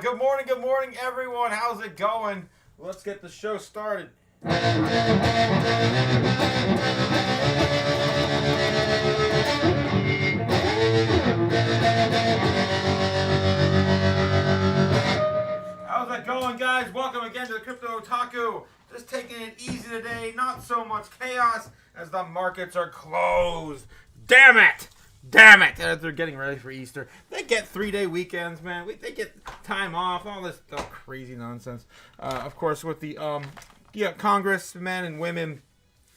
Good morning, everyone. How's it going? Let's get the show started. How's it going, guys? Welcome again to the Crypto Otaku. Just taking it easy today. Not so much chaos as the markets are closed. Damn it! Damn it! They're getting ready for Easter. They get 3-day weekends, man. They get time off. All this crazy nonsense. Of course, with the congressmen and women,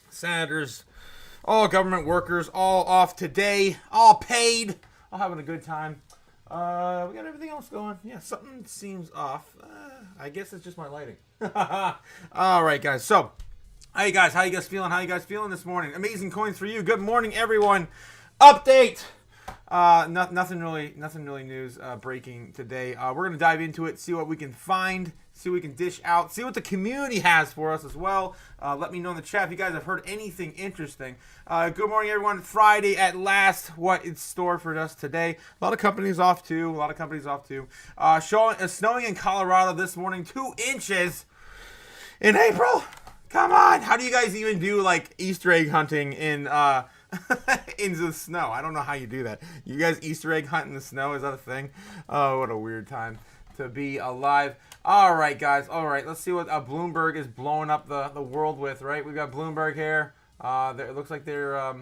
senators, all government workers, all off today, all paid, all having a good time. We got everything else going. Yeah, something seems off. I guess it's just my lighting. All right, guys. So, how you guys feeling? How you guys feeling this morning? Amazing coins for you. Good morning, everyone. Update. Nothing really news breaking today. We're gonna dive into it, see what we can find, see what we can dish out, see what the community has for us as well. Let me know in the chat if you guys have heard anything interesting. Good morning, everyone. Friday at last. What is store for us today? A lot of companies off too. Snowing in Colorado this morning, 2 inches in April. Come on. How do you guys even do like Easter egg hunting in into the snow? I don't know how you do that. You guys Easter egg hunt in the snow? Is that a thing? Oh, what a weird time to be alive. All right, guys. All right, let's see what Bloomberg is blowing up the world with, right? We've got Bloomberg here. It looks like they're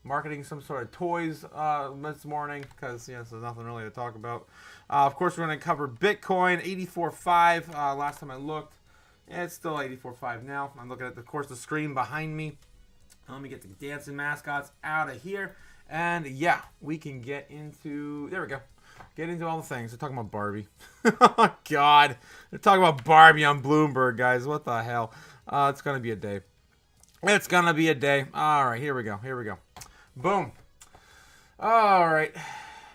marketing some sort of toys this morning because, yes, there's nothing really to talk about. Of course, we're going to cover Bitcoin, 84.5. Last time I looked. Yeah, it's still 84.5 now. I'm looking at, of course, the screen behind me. Let me get the dancing mascots out of here. And yeah, we can get into, there we go. Get into all the things. They're talking about Barbie. Oh, God. They're talking about Barbie on Bloomberg, guys. What the hell? It's going to be a day. It's going to be a day. All right, here we go. Boom. All right.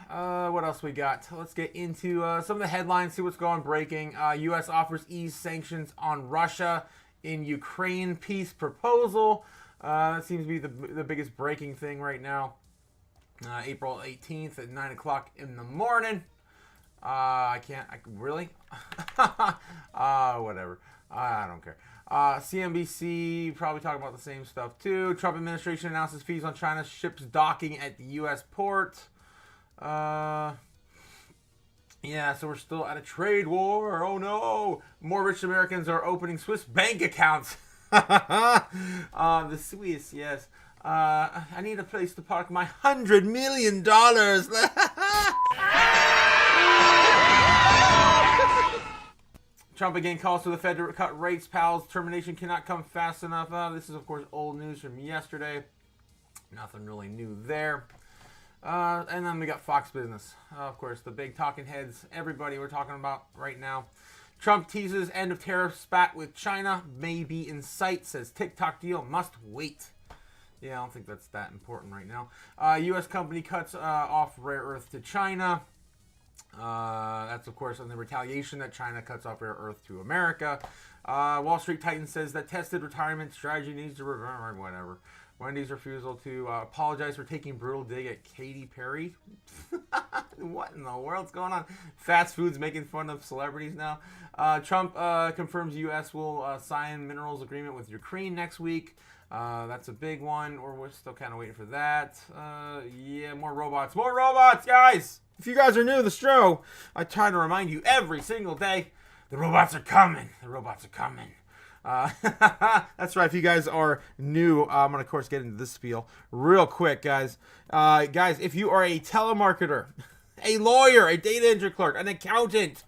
What else we got? Let's get into some of the headlines, see what's going breaking. U.S. offers ease sanctions on Russia in Ukraine peace proposal. That seems to be the biggest breaking thing right now. April 18th at 9 o'clock in the morning. Really? Whatever. I don't care. CNBC probably talking about the same stuff too. Trump administration announces fees on China's ships docking at the U.S. port. Yeah, so we're still at a trade war. Oh no! More rich Americans are opening Swiss bank accounts. The Swiss, yes. I need a place to park my $100 million. Trump again calls for the Fed to cut rates. Powell's termination cannot come fast enough. This is, of course, old news from yesterday. Nothing really new there. And then we got Fox Business. Of course, the big talking heads, everybody we're talking about right now. Trump teases end of tariff spat with China may be in sight, says TikTok deal must wait. Yeah, I don't think that's that important right now. U.S. company cuts off rare earth to China. That's, of course, on the retaliation that China cuts off rare earth to America. Wall Street Titan says that tested retirement strategy needs to revert, whatever. Wendy's refusal to apologize for taking brutal dig at Katy Perry. What in the world's going on? Fast food's making fun of celebrities now. Trump confirms U.S. will sign minerals agreement with Ukraine next week. That's a big one. We're still kind of waiting for that. Yeah, more robots. More robots, guys! If you guys are new to the show, I try to remind you every single day, the robots are coming. The robots are coming. That's right. If you guys are new, I'm going to, of course, get into this spiel real quick, guys. Guys, if you are a telemarketer, a lawyer, a data entry clerk, an accountant,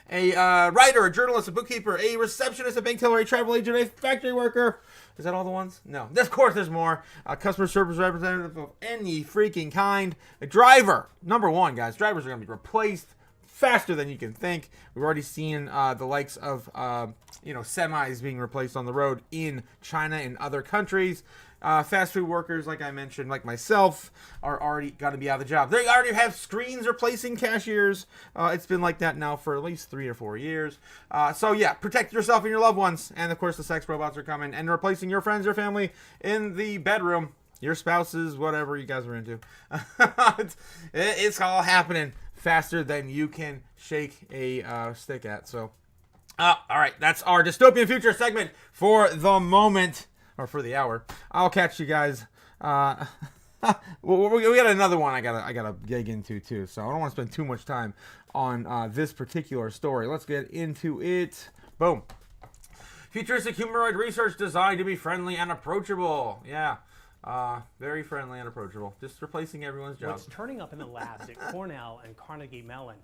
a writer, a journalist, a bookkeeper, a receptionist, a bank teller, a travel agent, a factory worker. Is that all the ones? No. Of course, there's more. A customer service representative of any freaking kind. A driver. Number one, guys. Drivers are going to be replaced faster than you can think. We've already seen the likes of semis being replaced on the road in China and other countries. Fast food workers, like I mentioned, like myself, are already going to be out of the job. They already have screens replacing cashiers. It's been like that now for at least 3 or 4 years. So yeah, protect yourself and your loved ones. And of course, the sex robots are coming and replacing your friends, your family in the bedroom. Your spouses, whatever you guys are into. It's all happening faster than you can shake a stick at. So, all right, that's our dystopian future segment for the moment, or for the hour. I'll catch you guys. We got another one I gotta dig into too, so I don't want to spend too much time on this particular story. Let's get into it. Boom. Futuristic humanoid research designed to be friendly and approachable. Yeah, very friendly and approachable. Just replacing everyone's job. What's turning up in the labs at Cornell and Carnegie Mellon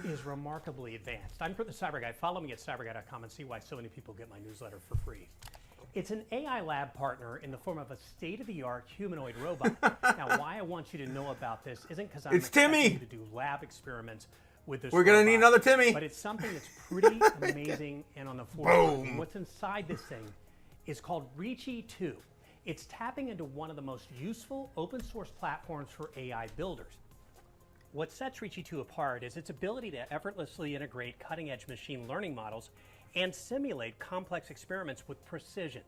is remarkably advanced. I'm the Cyber Guy. Follow me at cyberguy.com and see why so many people get my newsletter for free. It's an AI lab partner in the form of a state-of-the-art humanoid robot. Now, why I want you to know about this isn't because I'm expecting you to do lab experiments with this. We're going to need another Timmy. But it's something that's pretty amazing and on the forefront. And what's inside this thing is called RECESSION. It's tapping into one of the most useful open-source platforms for AI builders. What sets RECESSION apart is its ability to effortlessly integrate cutting-edge machine learning models and simulate complex experiments with precision,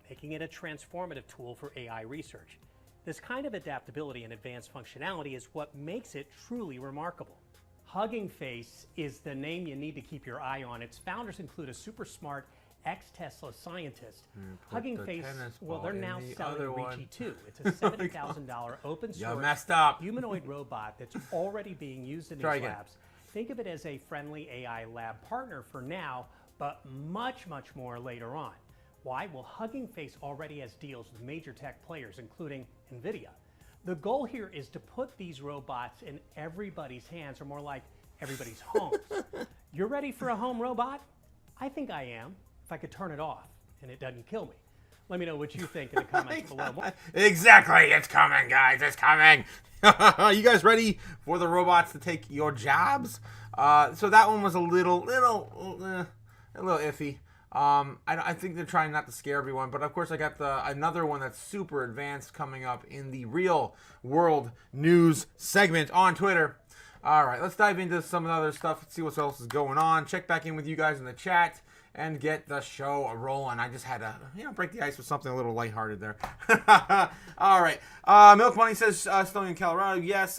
making it a transformative tool for AI research. This kind of adaptability and advanced functionality is what makes it truly remarkable. Hugging Face is the name you need to keep your eye on. Its founders include a super smart ex-Tesla scientist. Hugging Face, well, they're now selling RECESSION. It's a $70,000 open source humanoid robot that's already being used in these labs. Think of it as a friendly AI lab partner for now, but much, much more later on. Why? Well, Hugging Face already has deals with major tech players, including NVIDIA. The goal here is to put these robots in everybody's hands, or more like everybody's homes. You're ready for a home robot? I think I am, if I could turn it off and it doesn't kill me. Let me know what you think in the comments below. Exactly, it's coming, guys, it's coming. You guys ready for the robots to take your jobs? So that one was a little iffy. I think they're trying not to scare everyone, but of course I got another one that's super advanced coming up in the real world news segment on Twitter. All right, let's dive into some of the other stuff. Let's see what else is going on. Check back in with you guys in the chat and get the show rolling. I just had to, break the ice with something a little lighthearted there. All right. Milk Money says, still in Colorado. Yes.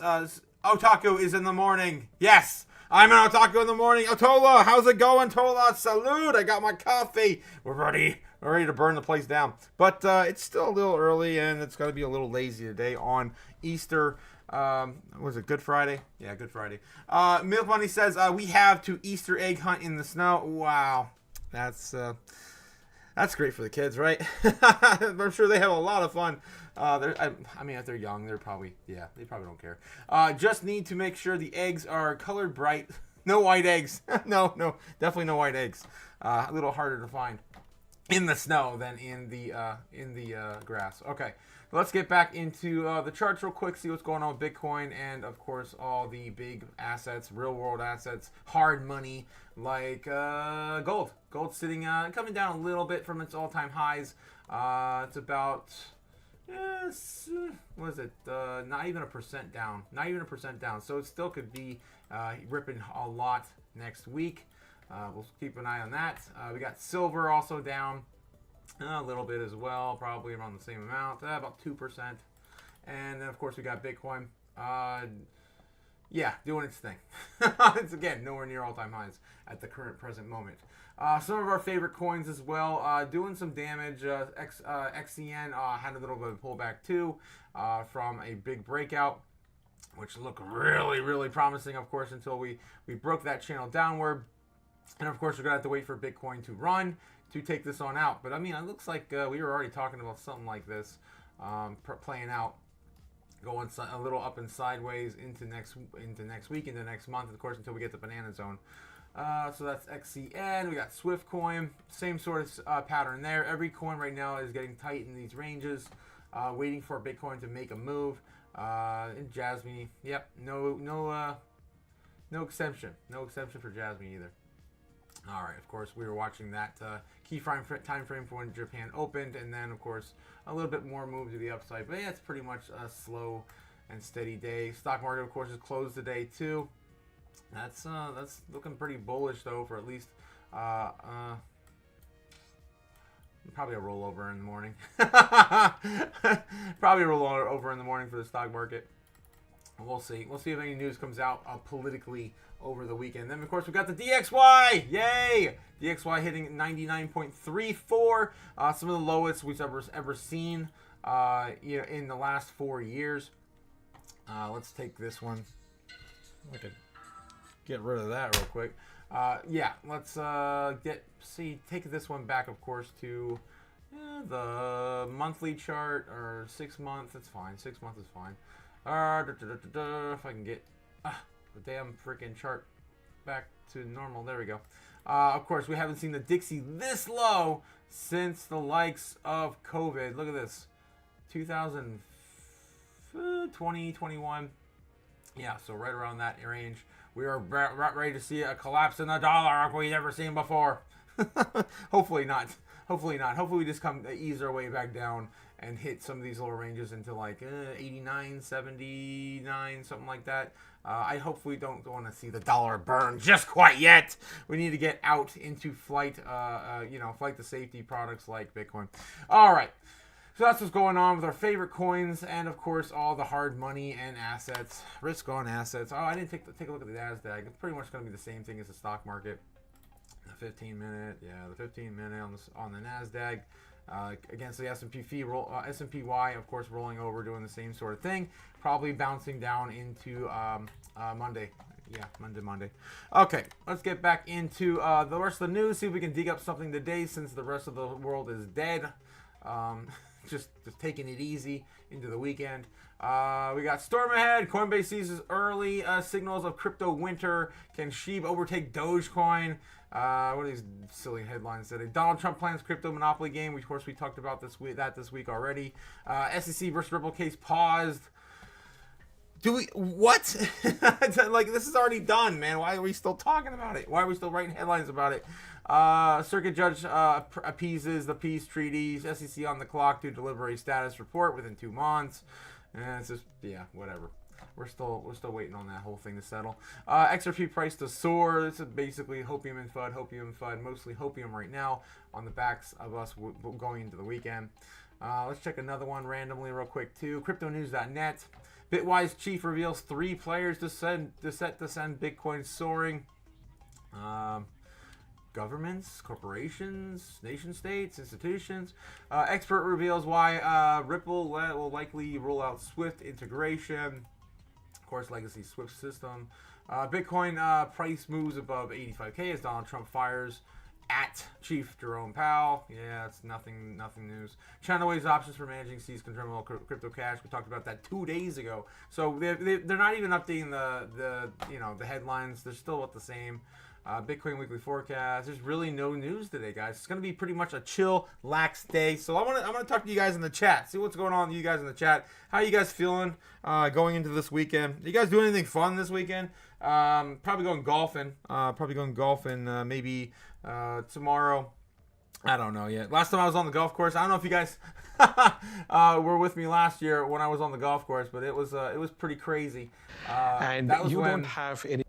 Otaku is in the morning. Yes. I'm an otaku in the morning. Otola, how's it going, Tola? Salute. I got my coffee. We're ready to burn the place down. But it's still a little early, and it's going to be a little lazy today on Easter. Was it Good Friday? Yeah, Good Friday. Milk Money says, we have to Easter egg hunt in the snow. Wow. That's great for the kids, right? I'm sure they have a lot of fun. I mean, if they're young, they probably don't care. Just need to make sure the eggs are colored bright. No white eggs. No, definitely no white eggs. A little harder to find in the snow than in the grass. Okay, let's get back into the charts real quick. See what's going on with Bitcoin and, of course, all the big assets, real world assets, hard money like gold. Gold's sitting coming down a little bit from its all-time highs. It's about what is it? Not even a percent down. Not even a percent down. So it still could be ripping a lot next week. We'll keep an eye on that. We got silver also down a little bit as well, probably around the same amount, about 2%. And then, of course, we got Bitcoin. Yeah, doing its thing. It's, again, nowhere near all-time highs at the current present moment. Some of our favorite coins as well, doing some damage. XCN had a little bit of pullback too from a big breakout, which looked really, really promising, of course, until we broke that channel downward. And, of course, we're going to have to wait for Bitcoin to run to take this on out. But, I mean, it looks like we were already talking about something like this playing out, going a little up and sideways into next week, into next month, of course, until we get the banana zone. So that's XCN. We got Swift coin, same sort of pattern there. Every coin right now is getting tight in these ranges, waiting for Bitcoin to make a move. In Jasmine, yep, no exception, no exception for Jasmine either. All right, of course, we were watching that key time frame for when Japan opened, and then, of course, a little bit more move to the upside. But yeah, it's pretty much a slow and steady day. Stock market, of course, is closed today too. That's looking pretty bullish though, for at least probably a rollover in the morning. Probably a rollover in the morning for the stock market. We'll see. We'll see if any news comes out politically over the weekend. Then, of course, we got the DXY. Yay! DXY hitting 99.34. Some of the lowest we've ever seen in the last 4 years. Let's take this one. I could get rid of that real quick. Yeah, let's take this one back, of course, to the monthly chart or 6 months. It's fine. 6 months is fine. If I can get the damn freaking chart back to normal. There we go. Of course, we haven't seen the Dixie this low since the likes of COVID. Look at this. 2020, 21. Yeah, so right around that range. We are ready to see a collapse in the dollar like we've never seen before. Hopefully not. Hopefully not. Hopefully we just ease our way back down and hit some of these lower ranges into like 89, 79, something like that. I hopefully don't want to see the dollar burn just quite yet. We need to get out into flight to safety products like Bitcoin. All right. So that's what's going on with our favorite coins and, of course, all the hard money and assets, risk-on assets. Oh, I didn't take a look at the NASDAQ. It's pretty much going to be the same thing as the stock market. The 15-minute, the 15-minute on the NASDAQ against the S&P-Y, of course, rolling over, doing the same sort of thing. Probably bouncing down into Monday. Yeah, Monday. Okay, let's get back into the rest of the news. See if we can dig up something today since the rest of the world is dead. Just taking it easy into the weekend. We got storm ahead. Coinbase seizes early signals of crypto winter. Can SHIB overtake Dogecoin? What are these silly headlines today? Donald Trump plans crypto monopoly game. Of course, we talked about this week already. SEC versus Ripple case paused. Do we what? Like, this is already done, man. Why are we still talking about it? Why are we still writing headlines about it? Circuit judge appeases the peace treaties. SEC on the clock to deliver a status report within 2 months. And it's just, yeah, whatever. We're still waiting on that whole thing to settle. XRP price to soar. This is basically hopium and FUD, mostly hopium right now on the backs of us going into the weekend. Let's check another one randomly real quick too. CryptoNews.net. Bitwise chief reveals 3 players to send Bitcoin soaring. Governments, corporations, nation states, institutions. Expert reveals why Ripple will likely roll out Swift integration. Of course, legacy Swift system. Bitcoin price moves above 85K as Donald Trump fires at Chief Jerome Powell. Yeah, it's nothing news. China waives options for managing seized controllable crypto cash. We talked about that 2 days ago. So they're not even updating the headlines. They're still about the same. Bitcoin weekly forecast. There's really no news today, guys. It's going to be pretty much a chill, lax day. So I'm gonna talk to you guys in the chat. See what's going on with you guys in the chat. How are you guys feeling going into this weekend? Are you guys doing anything fun this weekend? Probably going golfing. Maybe tomorrow. I don't know yet. Last time I was on the golf course, I don't know if you guys were with me last year when I was on the golf course, but it was pretty crazy. And that was you when, don't have any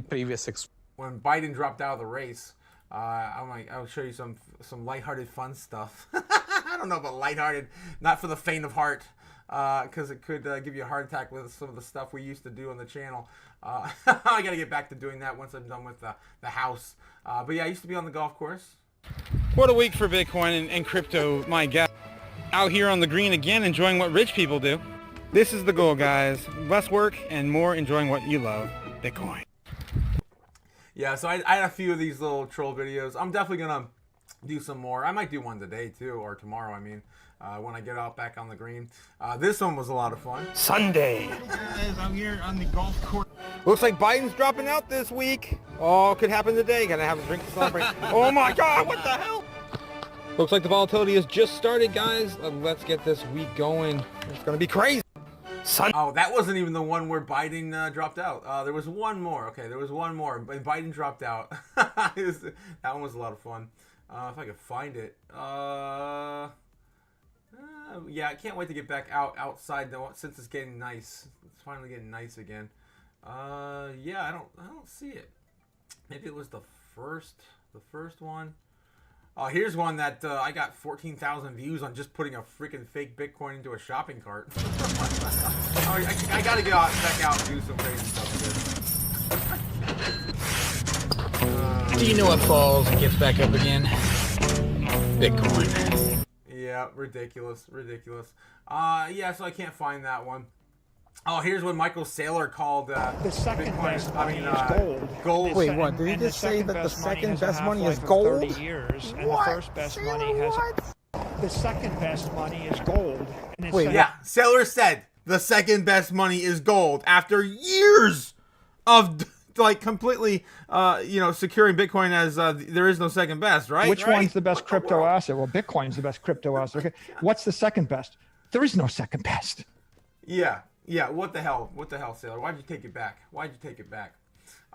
previous experience. When Biden dropped out of the race. I'll show you some lighthearted fun stuff. I don't know about lighthearted, not for the faint of heart, because it could give you a heart attack with some of the stuff we used to do on the channel. I got to get back to doing that once I'm done with the house. But yeah, I used to be on the golf course. What a week for Bitcoin and crypto, my God. Out here on the green again, enjoying what rich people do. This is the goal, guys. Less work and more enjoying what you love, Bitcoin. Yeah, so I had a few of these little troll videos. I'm definitely going to do some more. I might do one today, too, or tomorrow, when I get out back on the green. This one was a lot of fun. Sunday. Guys, I'm here on the golf course. Looks like Biden's dropping out this week. Oh, could happen today. Gotta have a drink to celebrate. Oh my God, what the hell? Looks like the volatility has just started, guys. Let's get this week going. It's gonna be crazy. Oh, that wasn't even the one where Biden dropped out. There was one more. Okay, there was one more. But Biden dropped out. That one was a lot of fun. If I could find it. Yeah, I can't wait to get back outside though, since it's getting nice. It's finally getting nice again. Yeah, I don't see it. Maybe it was the first one. Oh, here's one that I got 14,000 views on just putting a freaking fake Bitcoin into a shopping cart. I gotta get back out and do some crazy stuff with Do you know what falls and gets back up again? Bitcoin. Yeah, ridiculous. Yeah, so I can't find that one. Oh, here's what Michael Saylor called the second Bitcoin. best money is gold. Gold. Wait, what? Did he just say that the second best money is gold? 30 years, and the first best money has. The second best money is gold. And Wait, yeah, Saylor said the second best money is gold after years of like completely, securing Bitcoin as there is no second best, right? Which one's the best crypto asset? Well, Bitcoin's the best crypto asset. Okay, what's the second best? There is no second best. Yeah. What the hell, Sailor? Why'd you take it back?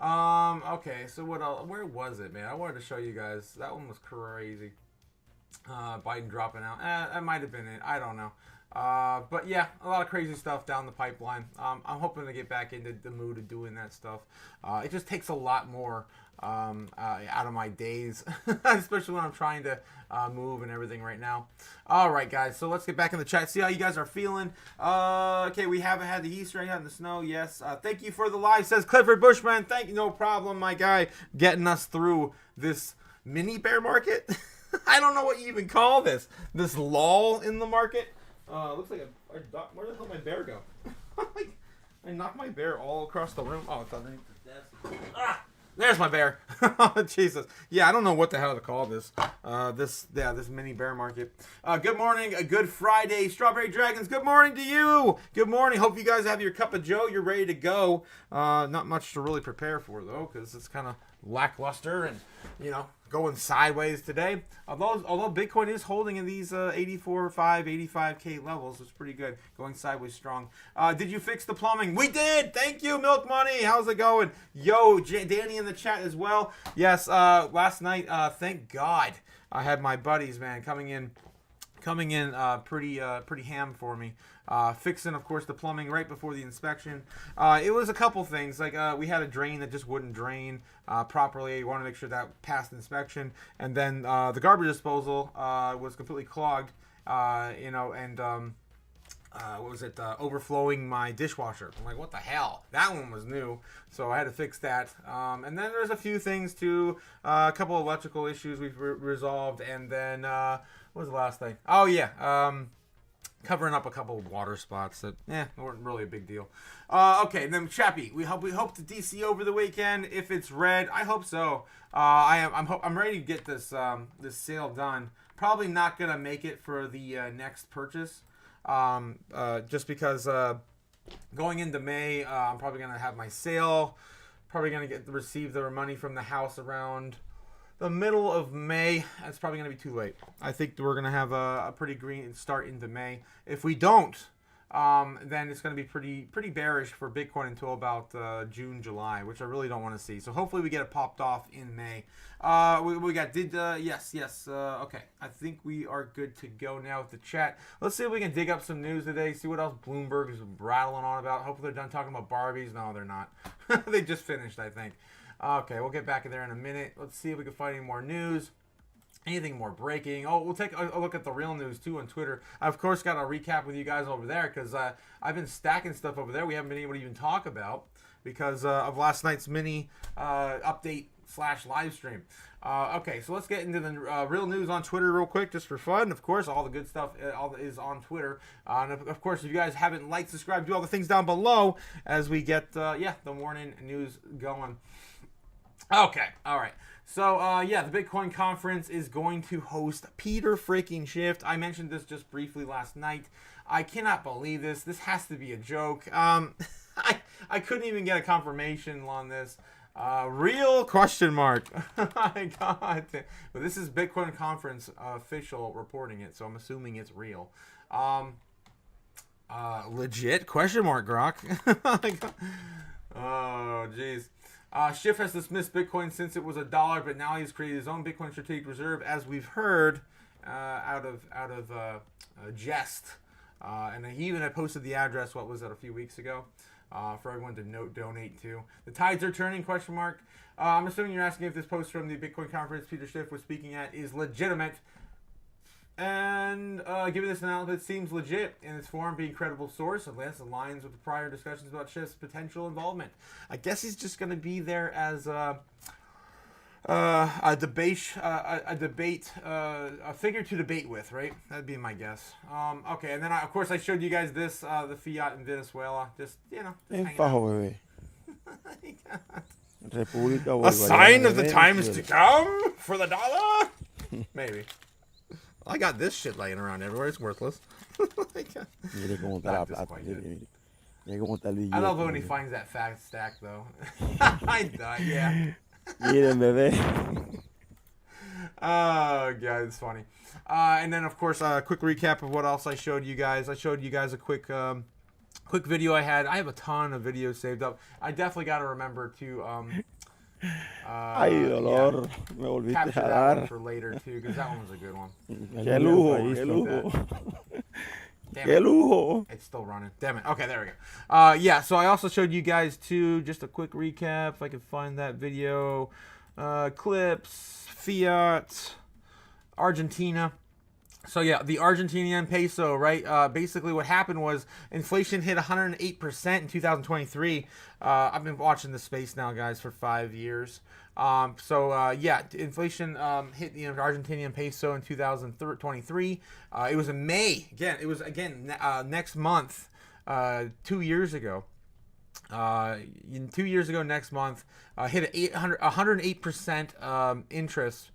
Okay. So what else? Where was it, man? I wanted to show you guys. That one was crazy. Biden dropping out. That might have been it. I don't know. But yeah, a lot of crazy stuff down the pipeline. I'm hoping to get back into the mood of doing that stuff. It just takes a lot more out of my days, especially when I'm trying to move and everything right now. All right, guys, so let's get back in the chat, see how you guys are feeling. Okay, we haven't had the Easter egg out in the snow. Yes, thank you for the live, says Clifford Bushman. Thank you, no problem, my guy, getting us through this mini bear market. I don't know what you even call this lull in the market. Looks like where the hell did my bear go? I knocked my bear all across the room. Oh, it's underneath the desk. There's my bear. Jesus. Yeah, I don't know what the hell to call this. This mini bear market. Good morning. A good Friday. Strawberry Dragons, good morning to you. Good morning. Hope you guys have your cup of joe. You're ready to go. Not much to really prepare for, though, because it's kind of lackluster and, going sideways today. Although Bitcoin is holding in these 85K levels, it's pretty good. Going sideways strong. Did you fix the plumbing? We did. Thank you, Milk Money. How's it going? Yo, Danny in the chat as well. Yes. Last night, thank God, I had my buddies, man, coming in pretty ham for me. Fixing, of course, the plumbing right before the inspection. It was a couple things. Like, we had a drain that just wouldn't drain properly. You want to make sure that passed inspection. And then the garbage disposal was completely clogged, overflowing my dishwasher. I'm like, what the hell? That one was new. So I had to fix that. And then there's a few things too. A couple of electrical issues we've resolved. And then, what was the last thing? Oh, yeah. Covering up a couple of water spots that, weren't really a big deal. Okay, then Chappie, we hope to DC over the weekend. If it's red, I hope so. I'm ready to get this sale done. Probably not gonna make it for the next purchase, just because going into May, I'm probably gonna have my sale. Probably gonna receive the money from the house around the middle of May. That's probably going to be too late. I think we're going to have a pretty green start into May. If we don't, then it's going to be pretty bearish for Bitcoin until about June, July, which I really don't want to see. So hopefully we get it popped off in May. We got yes. Okay, I think we are good to go now with the chat. Let's see if we can dig up some news today. See what else Bloomberg is rattling on about. Hopefully they're done talking about Barbies. No, they're not. They just finished, I think. Okay, we'll get back in there in a minute. Let's see if we can find any more news. Anything more breaking. Oh, we'll take a look at the real news, too, on Twitter. I, of course, got a recap with you guys over there because I've been stacking stuff over there we haven't been able to even talk about because of last night's mini update/live stream. Okay, so let's get into the real news on Twitter real quick, just for fun. Of course, all the good stuff all is on Twitter. And of course, if you guys haven't liked, subscribed, do all the things down below as we get the morning news going. Okay, all right. So, the Bitcoin conference is going to host Peter freaking Schiff. I mentioned this just briefly last night. I cannot believe this. This has to be a joke. I couldn't even get a confirmation on this. Real question mark. My God. But this is Bitcoin conference official reporting it, so I'm assuming it's real. Legit question mark, Grok. Oh, jeez. Schiff has dismissed Bitcoin since it was $1, but now he's created his own Bitcoin strategic reserve, as we've heard, out of jest. And he even had posted the address. What was that, a few weeks ago, for everyone to donate to. The tides are turning? Question mark. I'm assuming you're asking if this post from the Bitcoin conference Peter Schiff was speaking at is legitimate. And given this analysis seems legit in its form, being credible source, Atlantis aligns with the prior discussions about Schiff's potential involvement. I guess he's just going to be there as a figure to debate with, right? That'd be my guess. Okay, and then of course I showed you guys this, the fiat in Venezuela. Just, you know, just hanging out. A sign of the times to come for the dollar? Maybe. I got this shit laying around everywhere. It's worthless. I love when he finds that fat stack, though. I die, yeah. Oh, God, it's funny. And then, of course, a quick recap of what else I showed you guys. I showed you guys a quick video I had. I have a ton of videos saved up. I definitely got to remember to capture that one for later, too, because that one was a good one. Damn it. It's still running. Damn it. Okay, there we go. Yeah, so I also showed you guys, too, just a quick recap, if I can find that video. Clips, fiat, Argentina. So, yeah, the Argentinian peso, right? Basically, what happened was inflation hit 108% in 2023. I've been watching this space now, guys, for 5 years. Yeah, inflation hit the Argentinian peso in 2023. It was in May. Again, it was, next month, 2 years ago. 2 years ago next month, hit 108% interest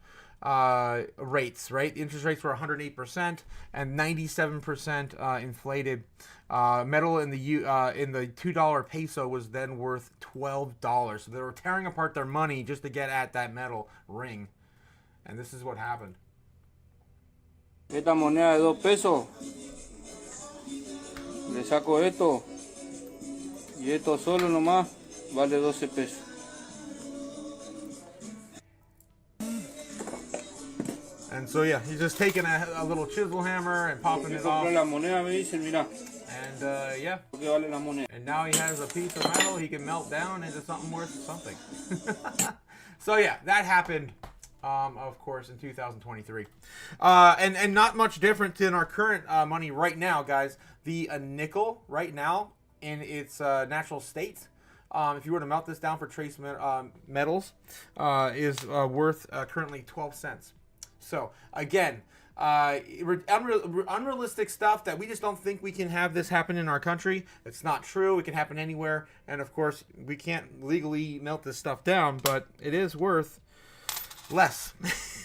rates, right? Interest rates were 108% and 97% inflated. Metal in the $2 peso was then worth $12. So they were tearing apart their money just to get at that metal ring. And this is what happened. Esta moneda de 2 pesos. Le saco esto. Y esto solo nomás vale 12 pesos. And so yeah, he's just taking a little chisel hammer and popping it off. La moneda, me dicen, mira. And yeah. Vale la moneda. And now he has a piece of metal he can melt down into something worth something. So yeah, that happened, of course, in 2023. And not much different than our current money right now, guys. The nickel right now in its natural state, if you were to melt this down for trace metals, is worth currently 12 cents. So, again, unrealistic stuff that we just don't think we can have this happen in our country. It's not true. It can happen anywhere. And, of course, we can't legally melt this stuff down, but it is worth less.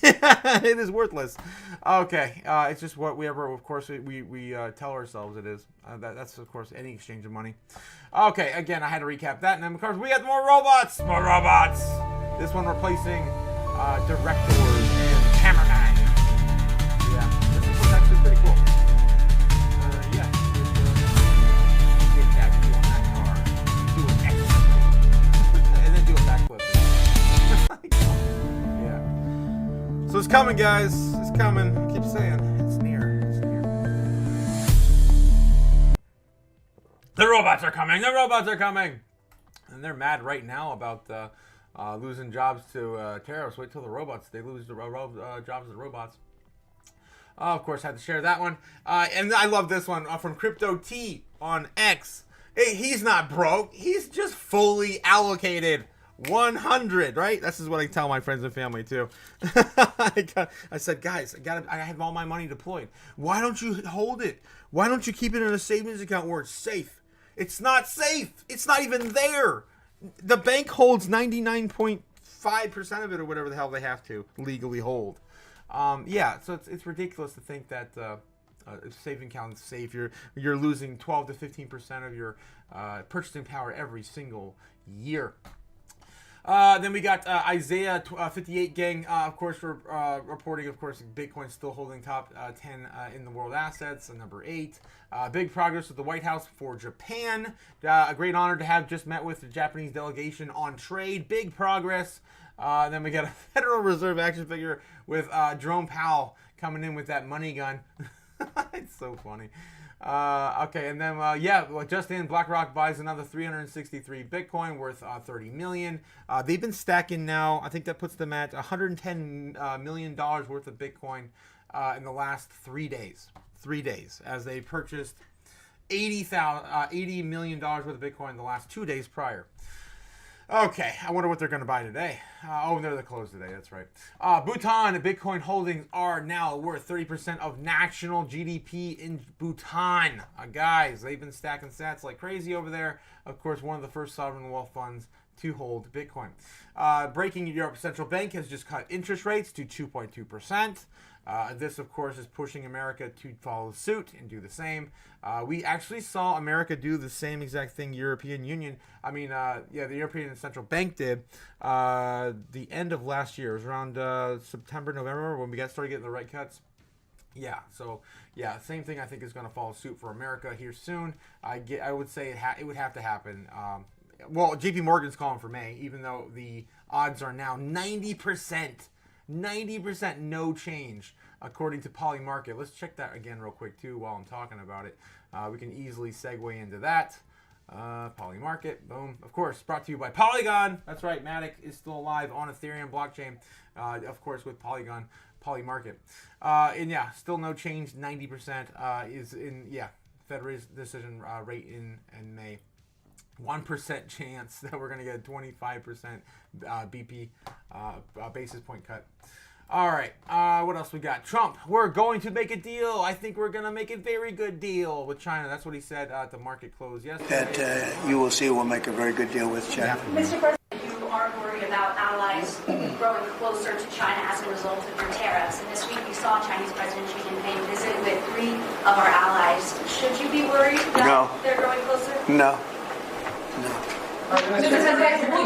It is worthless. Okay. It's just what we tell ourselves it is. That's, of course, any exchange of money. Okay. Again, I had to recap that. And then, of course, we got more robots. More robots. This one replacing directors and cameraman. Yeah. This is actually pretty cool. Yeah. Get that view on that car. Do an exit. And then do a backflip. Yeah. So it's coming, guys. It's coming. I keep saying it's near. It's near. The robots are coming. The robots are coming. And they're mad right now about losing jobs to terrorists. Wait till the robots. They lose the jobs to the robots. Of course, had to share that one. And I love this one from Crypto T on X. Hey, he's not broke. He's just fully allocated 100, right? This is what I tell my friends and family too. I said, guys, I have all my money deployed. Why don't you hold it? Why don't you keep it in a savings account where it's safe? It's not safe. It's not even there. The bank holds 99.5% of it or whatever the hell they have to legally hold. Yeah, so it's ridiculous to think that saving account is safe. You're losing 12 to 15% of your purchasing power every single year. Then we got Isaiah 58 gang, of course, reporting, of course, Bitcoin still holding top 10 in the world assets, number 8. Big progress with the White House for Japan. A great honor to have just met with the Japanese delegation on trade. Big progress. Then we got a Federal Reserve action figure with Jerome Powell coming in with that money gun. It's so funny. Okay, and then yeah, well, just in, BlackRock buys another 363 Bitcoin worth 30 million. They've been stacking now. I think that puts them at 110 million dollars worth of Bitcoin in the last 3 days. 3 days, as they purchased $80 million worth of Bitcoin in the last 2 days prior. Okay, I wonder what they're going to buy today. Oh, they're the close today, that's right. Bhutan Bitcoin holdings are now worth 30% of national GDP in Bhutan. Guys, they've been stacking sats like crazy over there. Of course, one of the first sovereign wealth funds to hold Bitcoin. Breaking, Europe's central bank has just cut interest rates to 2.2%. This, of course, is pushing America to follow suit and do the same. We actually saw America do the same exact thing European Union. The European Central Bank did the end of last year. It was around September, November when we started getting the rate cuts. Yeah, so yeah, same thing I think is going to follow suit for America here soon. I would say it would have to happen. Well, JP Morgan's calling for May, even though the odds are now 90%. 90% no change, according to Polymarket. Let's check that again real quick, too, while I'm talking about it. We can easily segue into that. Polymarket, boom. Of course, brought to you by Polygon. That's right, Matic is still alive on Ethereum blockchain, of course, with Polymarket. And yeah, still no change, 90% is in, yeah, Fed decision rate in May. 1% chance that we're going to get a 25% BP basis point cut. All right, what else we got? Trump, we're going to make a deal. I think we're going to make a very good deal with China. That's what he said at the market close yesterday. That you will see we'll make a very good deal with China. Yeah. Mr. President, you are worried about allies growing closer to China as a result of your tariffs. And this week we saw Chinese President Xi Jinping visit with 3 of our allies. Should you be worried that they're growing closer? No. Will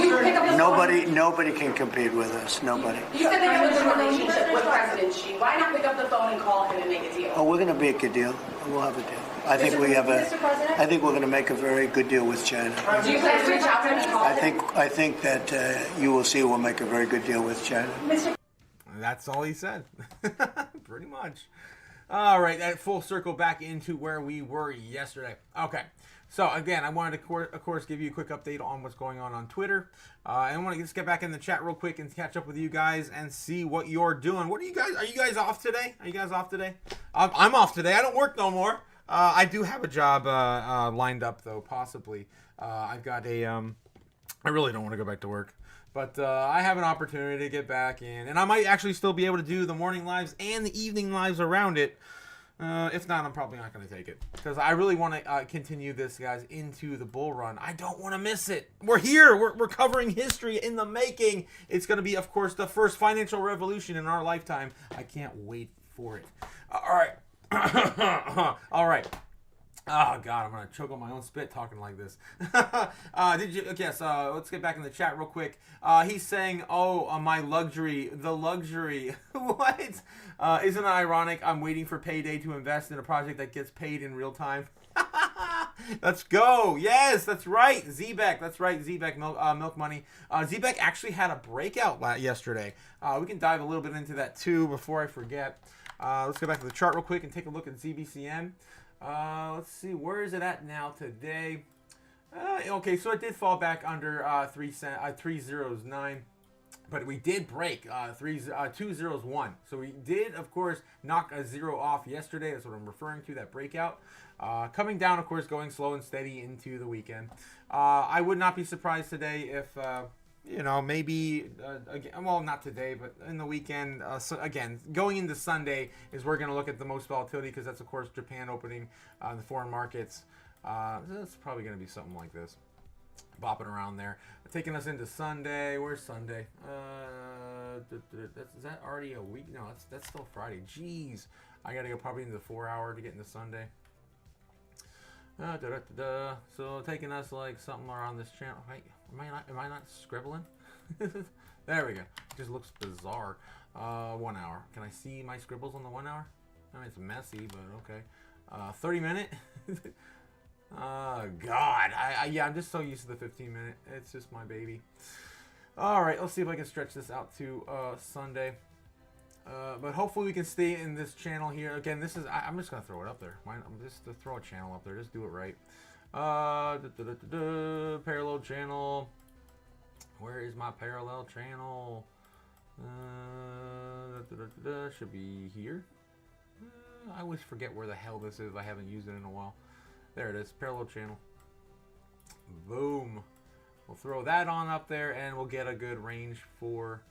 you pick up the phone? Nobody can compete with us. Nobody. You said that you have a good relationship with President Xi. Why not pick up the phone and call him and make a deal? Oh, we're going to make a deal. We'll have a deal. I think we have Mr. President? I think we're going to make a very good deal with China. Do you plan to reach out to him and call him? I think that you will see we'll make a very good deal with China. That's all he said. Pretty much. All right, that full circle back into where we were yesterday. Okay. So, again, I wanted to, of course, give you a quick update on what's going on Twitter. I want to just get back in the chat real quick and catch up with you guys and see what you're doing. Are you guys off today? I'm off today. I don't work no more. I do have a job lined up, though, possibly. I've got I really don't want to go back to work. But I have an opportunity to get back in. And I might actually still be able to do the morning lives and the evening lives around it. If not, I'm probably not going to take it. Because I really want to continue this, guys, into the bull run. I don't want to miss it. We're here. We're covering history in the making. It's going to be, of course, the first financial revolution in our lifetime. I can't wait for it. All right. All right. Oh, God, I'm going to choke on my own spit talking like this. Okay, so let's get back in the chat real quick. He's saying, my luxury, the luxury. What? Isn't it ironic? I'm waiting for payday to invest in a project that gets paid in real time. Let's go. Yes, that's right. Zbeck. That's right. Zbeck, Milk Money. Zbeck actually had a breakout yesterday. We can dive a little bit into that, too, before I forget. Let's go back to the chart real quick and take a look at ZBCN. Let's see, where is it at now today? Okay, so it did fall back under 309, but we did break 201. So we did, of course, knock a 0 off yesterday. That's what I'm referring to, that breakout. Coming down, of course, going slow and steady into the weekend. I would not be surprised today if... maybe, again, well, not today, but in the weekend, so again, going into Sunday is we're going to look at the most volatility because that's, of course, Japan opening the foreign markets. That's probably going to be something like this, bopping around there. Taking us into Sunday. Where's Sunday? Is that already a week? No, that's still Friday. Jeez. I got to go probably into the 4 hour to get into Sunday. So taking us like something around this channel. Am I not scribbling? There we go. It just looks bizarre. 1 hour. Can I see my scribbles on the 1 hour? I mean, it's messy, but okay. 30 minute. God. I'm just so used to the 15 minute. It's just my baby. All right. Let's see if I can stretch this out to Sunday. But hopefully we can stay in this channel here. Again, this is, I'm just going to throw it up there. I'm just to throw a channel up there. Just do it right. Parallel channel. Where is my parallel channel? Should be here. I always forget where the hell this is. I haven't used it in a while. There it is. Parallel channel. Boom. We'll throw that on up there and we'll get a good range for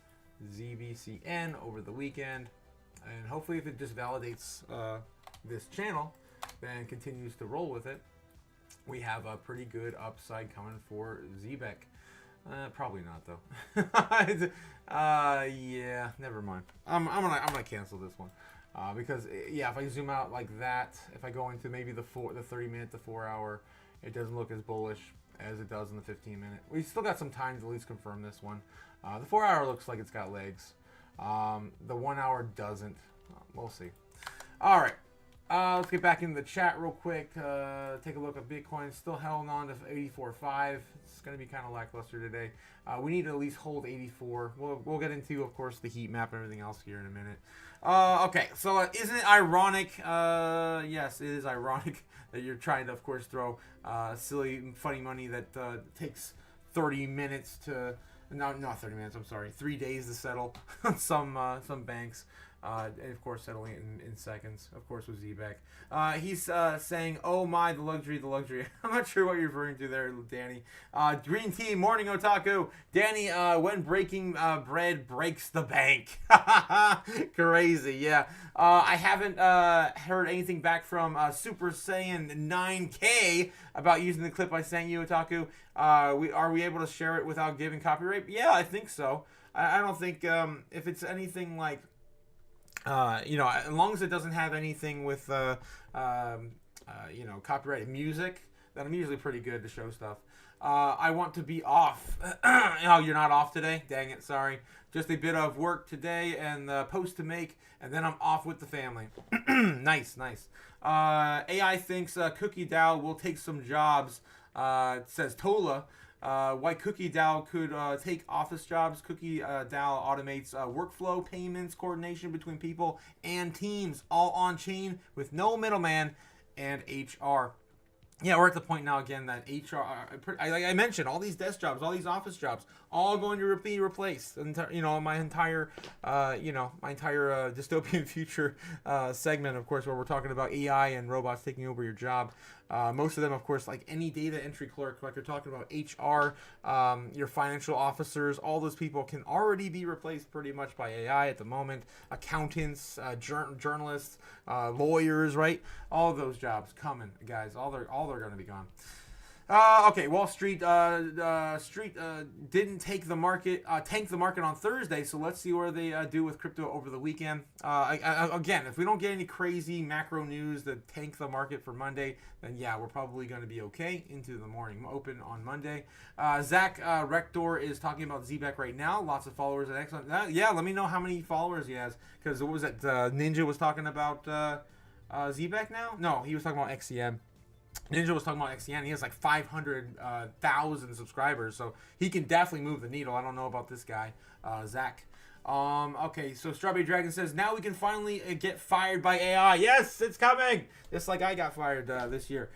ZBCN over the weekend. And hopefully if it just validates this channel, then continues to roll with it, we have a pretty good upside coming for ZBEC. Probably not though. Yeah, never mind. I'm gonna cancel this one because yeah, if I zoom out like that, if I go into maybe the 30-minute to 4-hour, it doesn't look as bullish as it does in the 15-minute. We still got some time to at least confirm this one. The 4-hour looks like it's got legs. The 1 hour doesn't. We'll see. All right. Let's get back into the chat real quick. Take a look at Bitcoin. Still held on to 84.5. It's going to be kind of lackluster today. We need to at least hold 84. We'll get into, of course, the heat map and everything else here in a minute. Okay, so isn't it ironic? Yes, it is ironic that you're trying to, of course, throw silly, funny money that takes 30 minutes to... No, not 30 minutes, I'm sorry. 3 days to settle some banks. And of course, settling it in seconds, of course, with ZBEC. He's saying, oh my, the luxury. I'm not sure what you're referring to there, Danny. Green tea, morning otaku. Danny, when breaking bread breaks the bank. Crazy, yeah. I haven't heard anything back from Super Saiyan 9K about using the clip I sent you, Otaku. Are we able to share it without giving copyright? Yeah, I think so. I don't think if it's anything like... you know, as long as it doesn't have anything with, you know, copyrighted music, then I'm usually pretty good to show stuff. I want to be off. Oh, you're not off today? Dang it, sorry. Just a bit of work today and post to make, and then I'm off with the family. Nice. AI thinks Cookie DAO will take some jobs, says Tola. Why Cookie DAO could take office jobs. Cookie DAO automates workflow, payments, coordination between people and teams, all on chain with no middleman and HR. Yeah, we're at the point now again that HR, like I mentioned, all these desk jobs, all these office jobs, all going to be replaced. You know, my entire dystopian future segment, of course, where we're talking about AI and robots taking over your job. Most of them, of course, like any data entry clerk, like you're talking about HR, your financial officers, all those people can already be replaced pretty much by AI at the moment. Accountants, journalists, lawyers, right? All of those jobs coming, guys. All they're going to be gone. Okay, Wall Street didn't take the market, tank the market on Thursday, so let's see where they do with crypto over the weekend. Again, if we don't get any crazy macro news that tank the market for Monday, then yeah, we're probably going to be okay into the morning open on Monday. Zach Rector is talking about ZBEC right now. Lots of followers and excellent. Yeah, let me know how many followers he has, because what was that? Ninja was talking about ZBEC now? No, he was talking about XCM. Ninja was talking about XCN. He has like 500,000 subscribers, so he can definitely move the needle. I don't know about this guy, Zach. Okay, so Strawberry Dragon says, now we can finally get fired by AI. Yes, it's coming! Just like I got fired this year.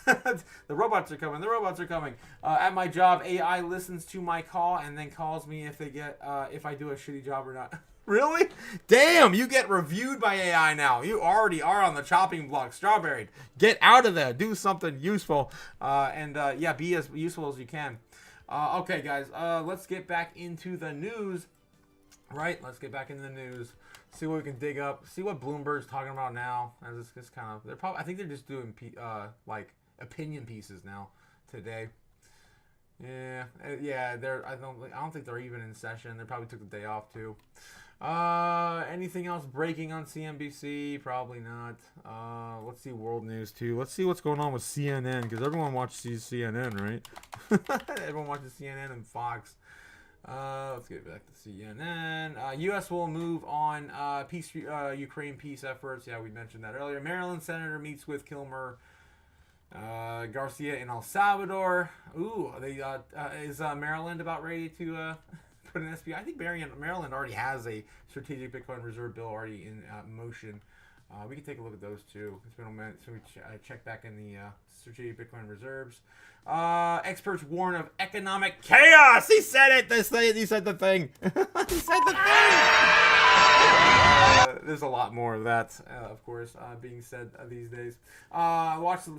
The robots are coming. At my job, AI listens to my call and then calls me if I do a shitty job or not. Really? Damn, you get reviewed by AI now. You already are on the chopping block. Strawberry, get out of there. Do something useful. Yeah, be as useful as you can. Okay, guys, let's get back into the news. Right, let's get back into the news. See what we can dig up. See what Bloomberg's talking about now. As this kind of, I think they're just doing like opinion pieces now today. Yeah. I don't think they're even in session. They probably took the day off too. Anything else breaking on CNBC? Probably not. Let's see world news too. Let's see what's going on with CNN, because everyone watches CNN, right? Everyone watches CNN and Fox. Let's get back to CNN. U.S. will move on Ukraine peace efforts. Yeah, we mentioned that earlier. Maryland senator meets with Kilmer Garcia in El Salvador. Ooh, is Maryland about ready to put an SPI. I think Maryland already has a strategic Bitcoin reserve bill already in motion. We can take a look at those too. It's been a minute, so we check back in the strategic Bitcoin reserves. Experts warn of economic chaos. He said it. He said the thing. He said the thing. There's a lot more of that, of course, being said these days. Watch the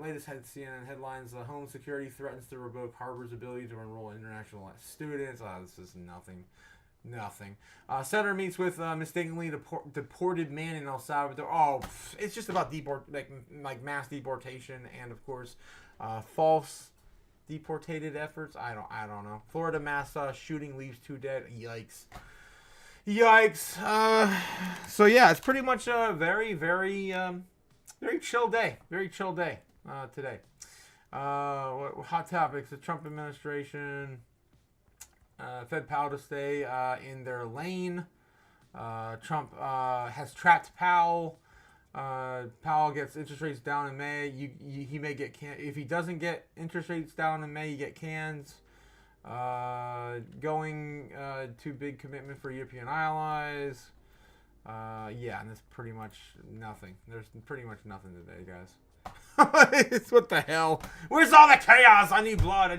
latest CNN headlines. Home security threatens to revoke Harvard's ability to enroll international students. This is nothing. Senator meets with mistakenly deported man in El Salvador. Oh, it's just about like mass deportation and, of course, false deportated efforts. I don't know. Florida mass shooting leaves 2 dead. Yikes. So yeah, it's pretty much a very chill day. Very chill day today. Hot topics: the Trump administration. Fed Powell to stay in their lane. Trump has trapped Powell. Powell gets interest rates down in May. He may get if he doesn't get interest rates down in May, you get cans. Going too big commitment for European allies. Yeah, and that's pretty much nothing. There's pretty much nothing today, guys. It's what the hell? Where's all the chaos? I need blood. I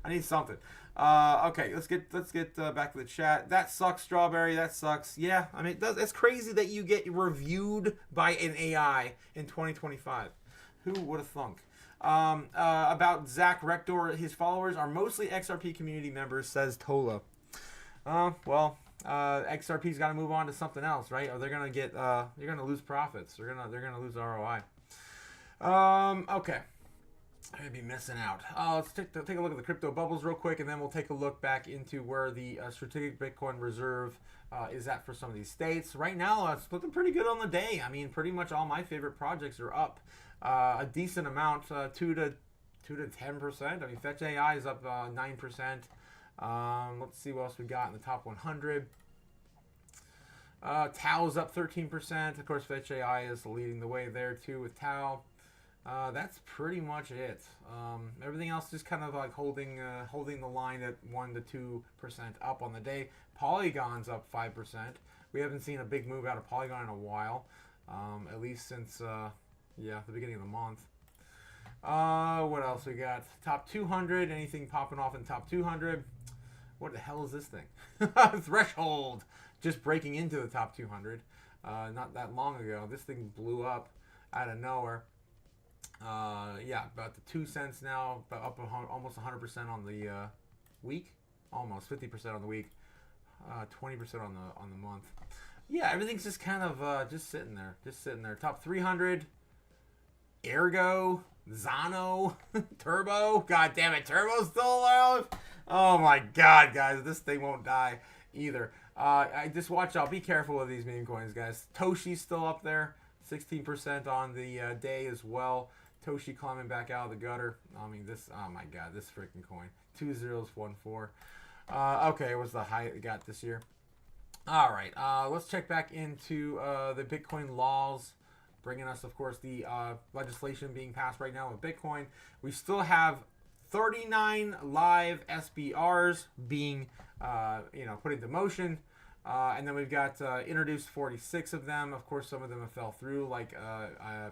need something. Okay, let's get back to the chat. That sucks, Strawberry. That sucks. Yeah, I mean, it's crazy that you get reviewed by an AI in 2025. Who would have thunk? About Zach Rector, his followers are mostly XRP community members, says Tola. Well, XRP's got to move on to something else, right? Or they're gonna get they're gonna lose profits. They're gonna lose ROI. Okay. I'm going to be missing out. Let's take a look at the crypto bubbles real quick, and then we'll take a look back into where the strategic Bitcoin reserve is at for some of these states. Right now, it's looking pretty good on the day. I mean, pretty much all my favorite projects are up a decent amount, 2 to 10%. I mean, Fetch AI is up 9%. Let's see what else we got in the top 100. Tao's up 13%. Of course, Fetch AI is leading the way there too with Tao. That's pretty much it. Everything else just kind of like holding the line at 1 to 2% up on the day. Polygon's up 5%. We haven't seen a big move out of Polygon in a while, at least since the beginning of the month. What else we got? Top 200. Anything popping off in top 200? What the hell is this thing? Threshold just breaking into the top 200. Not that long ago, this thing blew up out of nowhere. About the 2 cents now, but up almost 100% on the week, almost 50% on the week, 20% on the month. Yeah, everything's just kind of just sitting there. Top 300, Ergo, Zano, Turbo. God damn it, Turbo's still alive. Oh my God, guys, this thing won't die either. I just watch out. Be careful with these meme coins, guys. Toshi's still up there, 16% on the day as well. Toshi climbing back out of the gutter. I mean, oh my God, this freaking coin. 2014. Okay, what's the high it got this year? All right, let's check back into the Bitcoin laws, bringing us, of course, the legislation being passed right now with Bitcoin. We still have 39 live SBRs being, put into motion. And then we've got introduced 46 of them. Of course, some of them have fell through, like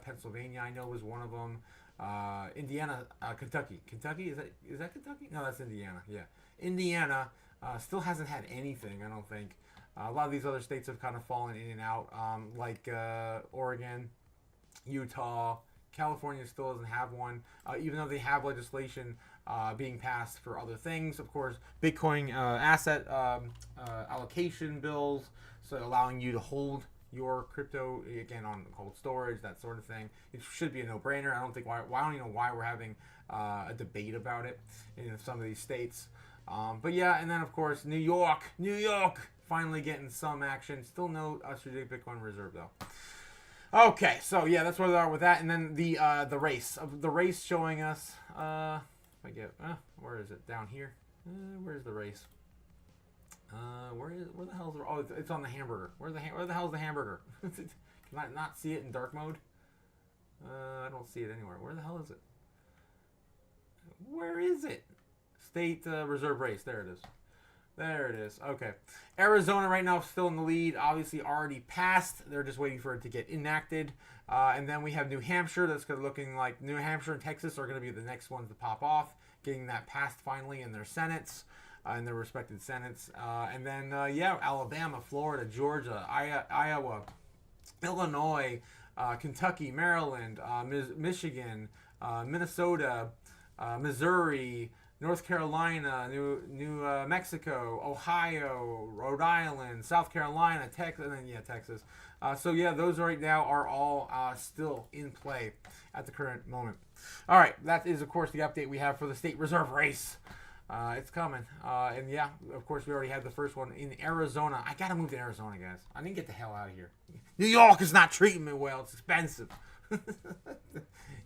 Pennsylvania, I know, was one of them. Indiana, Kentucky. Kentucky, is that Kentucky? No, that's Indiana. Yeah, Indiana still hasn't had anything, I don't think. A lot of these other states have kind of fallen in and out, like Oregon, Utah. California still doesn't have one, even though they have legislation being passed for other things. Of course, Bitcoin asset allocation bills, so allowing you to hold your crypto, again, on cold storage, that sort of thing. It should be a no-brainer. I don't even know why we're having a debate about it in some of these states. But yeah, and then, of course, New York, finally getting some action. Still no strategic Bitcoin reserve, though. Okay, so yeah, that's where they are with that, and then the race showing us. Where is it? Down here. Where's the race? Where the hell is the? Oh, it's on the hamburger. Where the hell is the hamburger? Can I not see it in dark mode? I don't see it anywhere. Where the hell is it? Where is it? State reserve race. There it is. There it is. Okay. Arizona right now still in the lead. Obviously already passed. They're just waiting for it to get enacted. And then we have New Hampshire. That's looking like New Hampshire and Texas are going to be the next ones to pop off, getting that passed finally in their senates, in their respected senates. And then, yeah, Alabama, Florida, Georgia, Iowa, Illinois, Kentucky, Maryland, Michigan, Minnesota, Missouri, North Carolina, New Mexico, Ohio, Rhode Island, South Carolina, Texas, and then Texas. So yeah, those right now are all still in play at the current moment. All right, that is of course the update we have for the state reserve race. It's coming, and yeah, of course we already had the first one in Arizona. I gotta move to Arizona, guys. I need to get the hell out of here. New York is not treating me well. It's expensive.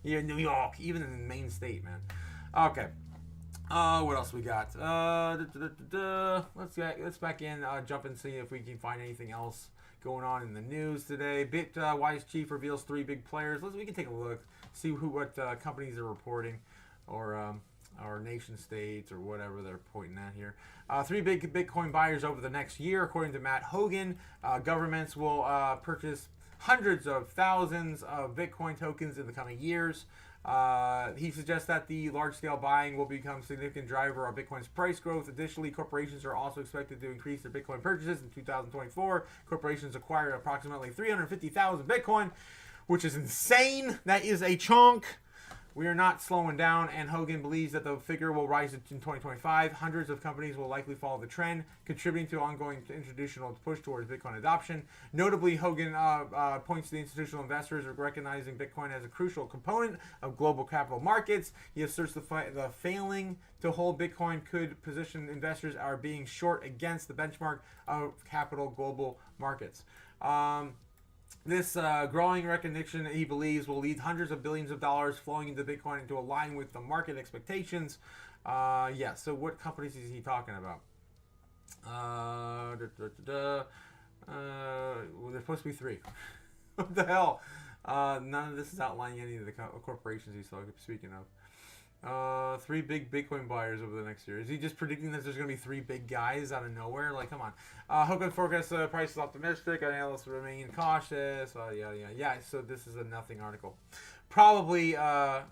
Here in New York, even in the main state, man. Okay. What else we got? Let's back in, jump and see if we can find anything else going on in the news today. Bitwise chief reveals 3 big players. We can take a look, see what companies are reporting, or nation states, or whatever they're pointing at here. 3 big Bitcoin buyers over the next year, according to Matt Hogan. Governments will purchase hundreds of thousands of Bitcoin tokens in the coming years. He suggests that the large-scale buying will become a significant driver of Bitcoin's price growth. Additionally, corporations are also expected to increase their Bitcoin purchases in 2024. Corporations acquired approximately 350,000 Bitcoin, which is insane. That is a chunk. We are not slowing down, and Hogan believes that the figure will rise in 2025. Hundreds of companies will likely follow the trend, contributing to ongoing institutional push towards Bitcoin adoption. Notably, Hogan points to the institutional investors recognizing Bitcoin as a crucial component of global capital markets. He asserts the failing to hold Bitcoin could position investors are being short against the benchmark of capital global markets. This growing recognition, he believes, will lead hundreds of billions of dollars flowing into Bitcoin to align with the market expectations. Yeah, so what companies is he talking about? Well, there's supposed to be 3. What the hell? None of this is outlining any of the corporations he's speaking of. 3 big Bitcoin buyers over the next year. Is he just predicting that there's going to be 3 big guys out of nowhere? Like, come on. Hogan forecasts price is optimistic. Analysts remain cautious. Yeah. So this is a nothing article. Probably, well,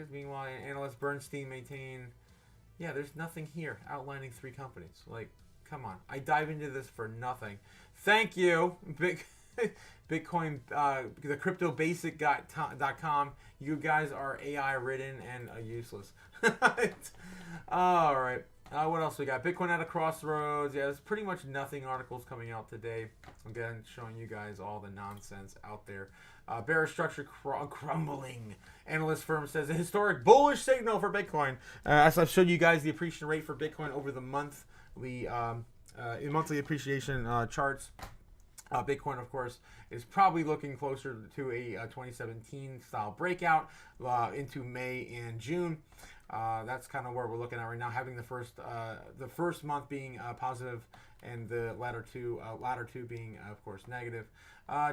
meanwhile, analyst Bernstein maintain. Yeah, there's nothing here outlining 3 companies. Like, come on. I dive into this for nothing. Thank you, Bitcoin, the cryptobasic.com. You guys are AI ridden and useless. All right. What else we got? Bitcoin at a crossroads. Yeah, there's pretty much nothing articles coming out today. Again, showing you guys all the nonsense out there. Bearish structure crumbling. Analyst firm says a historic bullish signal for Bitcoin. As I've showed you guys the appreciation rate for Bitcoin over the monthly appreciation charts. Bitcoin, of course, is probably looking closer to a 2017 style breakout into May and June. That's kind of where we're looking at right now, having the first month being positive, and the latter two being, of course, negative.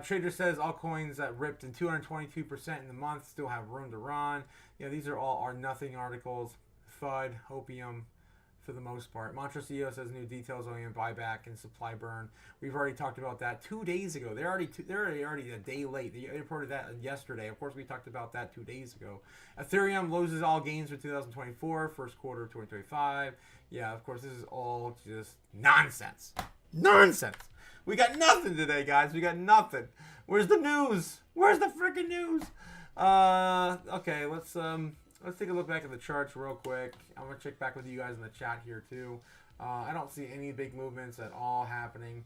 Trader says altcoins that ripped in 222% in the month still have room to run. These are all nothing articles. FUD, Hopium, for the most part. Mantra CEO says new details on buyback and supply burn. We've already talked about that 2 days ago. They're already a day late. They reported that yesterday. Of course, we talked about that 2 days ago. Ethereum loses all gains for 2024, first quarter of 2025. Yeah, of course, this is all just nonsense. Nonsense. We got nothing today, guys. We got nothing. Where's the news? Where's the freaking news? Okay, let's take a look back at the charts real quick. I'm going to check back with you guys in the chat here too. I don't see any big movements at all happening.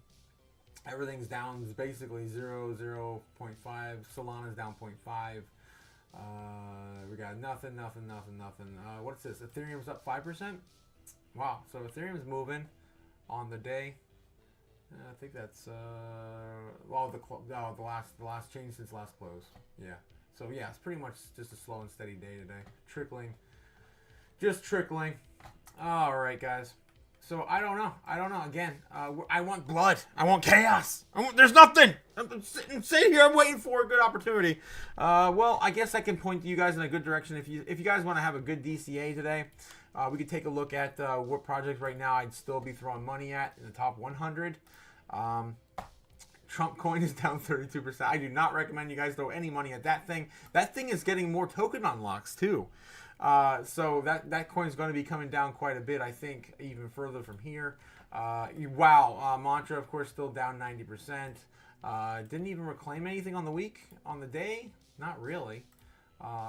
Everything's down basically 0.5. Solana's down 0.5. We got nothing. What's this? Ethereum's up 5%? Wow, so Ethereum's moving on the day. I think that's the last change since last close. Yeah. So yeah, it's pretty much just a slow and steady day today. Just trickling. All right, guys. So I don't know. Again, I want blood. I want chaos. There's nothing. I'm sitting here. I'm waiting for a good opportunity. Well, I guess I can point you guys in a good direction. If you guys want to have a good DCA today, We could take a look at what projects right now I'd still be throwing money at in the top 100. Trump coin is down 32%. I do not recommend you guys throw any money at that thing. That thing is getting more token unlocks too. So that coin is going to be coming down quite a bit, I think, even further from here. Wow. Mantra, of course, still down 90%. Didn't even reclaim anything on the week, on the day. Not really.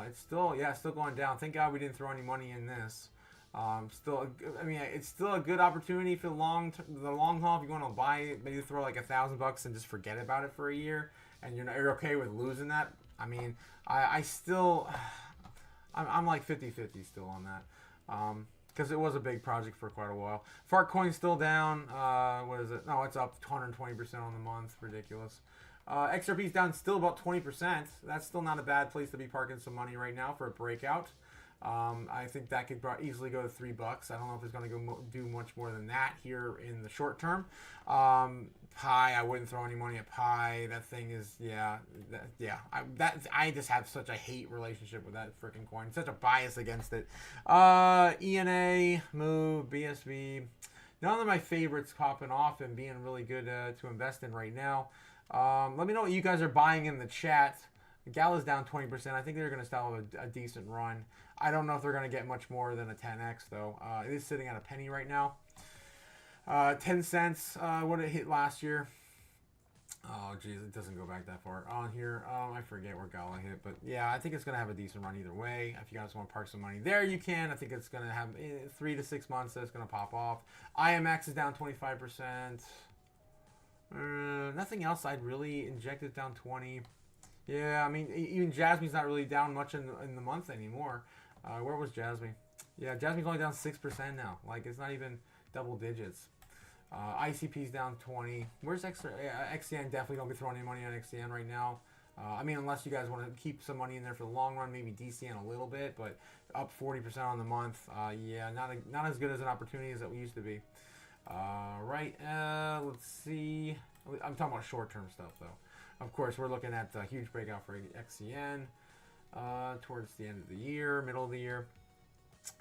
It's still going down. Thank God we didn't throw any money in this. It's still a good opportunity for the long haul. If you want to buy it, maybe throw like $1,000 and just forget about it for a year, and you're okay with losing that. I mean, I'm like 50-50 still on that, because it was a big project for quite a while. Fart coin's still down. What is it? No, it's up 120% on the month. Ridiculous. XRP's down still about 20%. That's still not a bad place to be parking some money right now for a breakout. I think that could easily go to $3. I don't know if it's going to do much more than that here in the short term. Pi, I wouldn't throw any money at Pi. That thing is, I just have such a hate relationship with that freaking coin. Such a bias against it. ENA, Move, BSV. None of my favorites popping off and being really good to invest in right now. Let me know what you guys are buying in the chat. Gala's down 20%. I think they're going to still have a decent run. I don't know if they're going to get much more than a 10x, though. It is sitting at a penny right now. 10 cents. What did it hit last year? Oh, geez, it doesn't go back that far. On here, I forget where Gala hit. But, yeah, I think it's going to have a decent run either way. If you guys want to park some money there, you can. I think it's going to have 3 to 6 months that it's going to pop off. IMX is down 25%. Nothing else I'd really inject it down 20. Yeah, I mean, even Jasmine's not really down much in the month anymore. Where was Jasmine? Yeah, Jasmine's only down 6% now. Like, it's not even double digits. ICP's down 20. Where's XCN? Definitely don't be throwing any money on XCN right now. I mean, unless you guys want to keep some money in there for the long run, maybe DCN a little bit, but up 40% on the month. Yeah, not as good as an opportunity as it used to be. Right, let's see. I'm talking about short-term stuff, though. Of course, we're looking at a huge breakout for XCN towards the end of the year, middle of the year.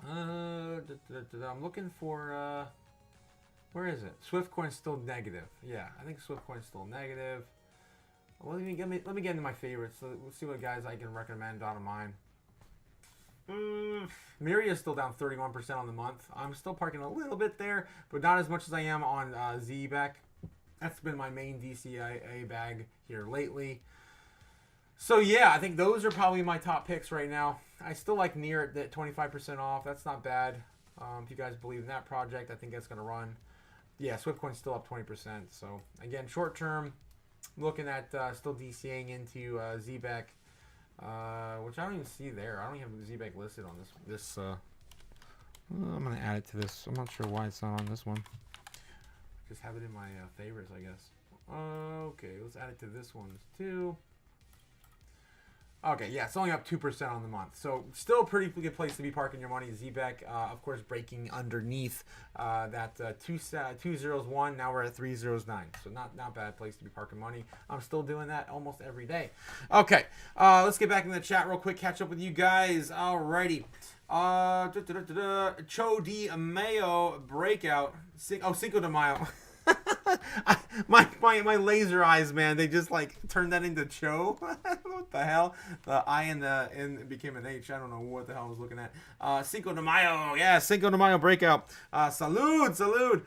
I'm looking for, where is it? Swiftcoin's still negative. Yeah, I think Swiftcoin's still negative. Let me get into my favorites. So we'll see what guys I can recommend out of mine. Miria's still down 31% on the month. I'm still parking a little bit there, but not as much as I am on ZBEC. That's been my main DCA bag here lately. So yeah, I think those are probably my top picks right now. I still like Near at 25% off. That's not bad. If you guys believe in that project, I think that's going to run. Yeah, Swiftcoin's still up 20%. So again, short term, looking at still DCAing into ZBEC, which I don't even see there. I don't even have ZBEC listed on this. I'm going to add it to this. I'm not sure why it's not on this one. Just have it in my favorites, I guess. Okay, let's add it to this one too. Okay, yeah, it's only up 2% on the month. So still a pretty good place to be parking your money. ZBEC, of course, breaking underneath that 201. Now we're at 309. So not bad place to be parking money. I'm still doing that almost every day. Okay, let's get back in the chat real quick. Catch up with you guys. Alrighty. Cho de Mayo breakout. Cinco de Mayo. my laser eyes, man, they just like turned that into Cho. What the hell? The I and the N became an H. I don't know what the hell I was looking at. Cinco de Mayo, yeah, Cinco de Mayo breakout. Salud.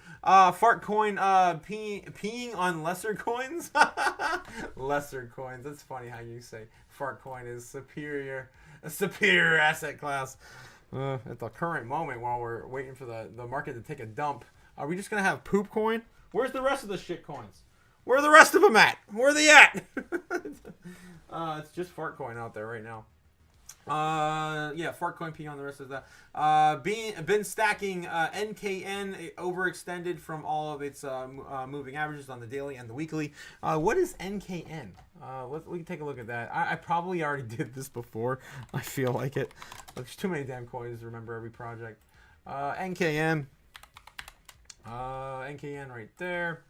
Fart coin peeing on lesser coins. Lesser coins. That's funny how you say fart coin is a superior asset class. At the current moment, while we're waiting for the market to take a dump, are we just gonna have poop coin? Where's the rest of the shit coins? Where are the rest of them at? Where are they at? It's just fart coin out there right now. Yeah, fart coin P on the rest of that. Been stacking NKN overextended from all of its moving averages on the daily and the weekly. What is NKN? We can take a look at that. I probably already did this before. I feel like it. There's too many damn coins to remember every project. NKN. NKN right there.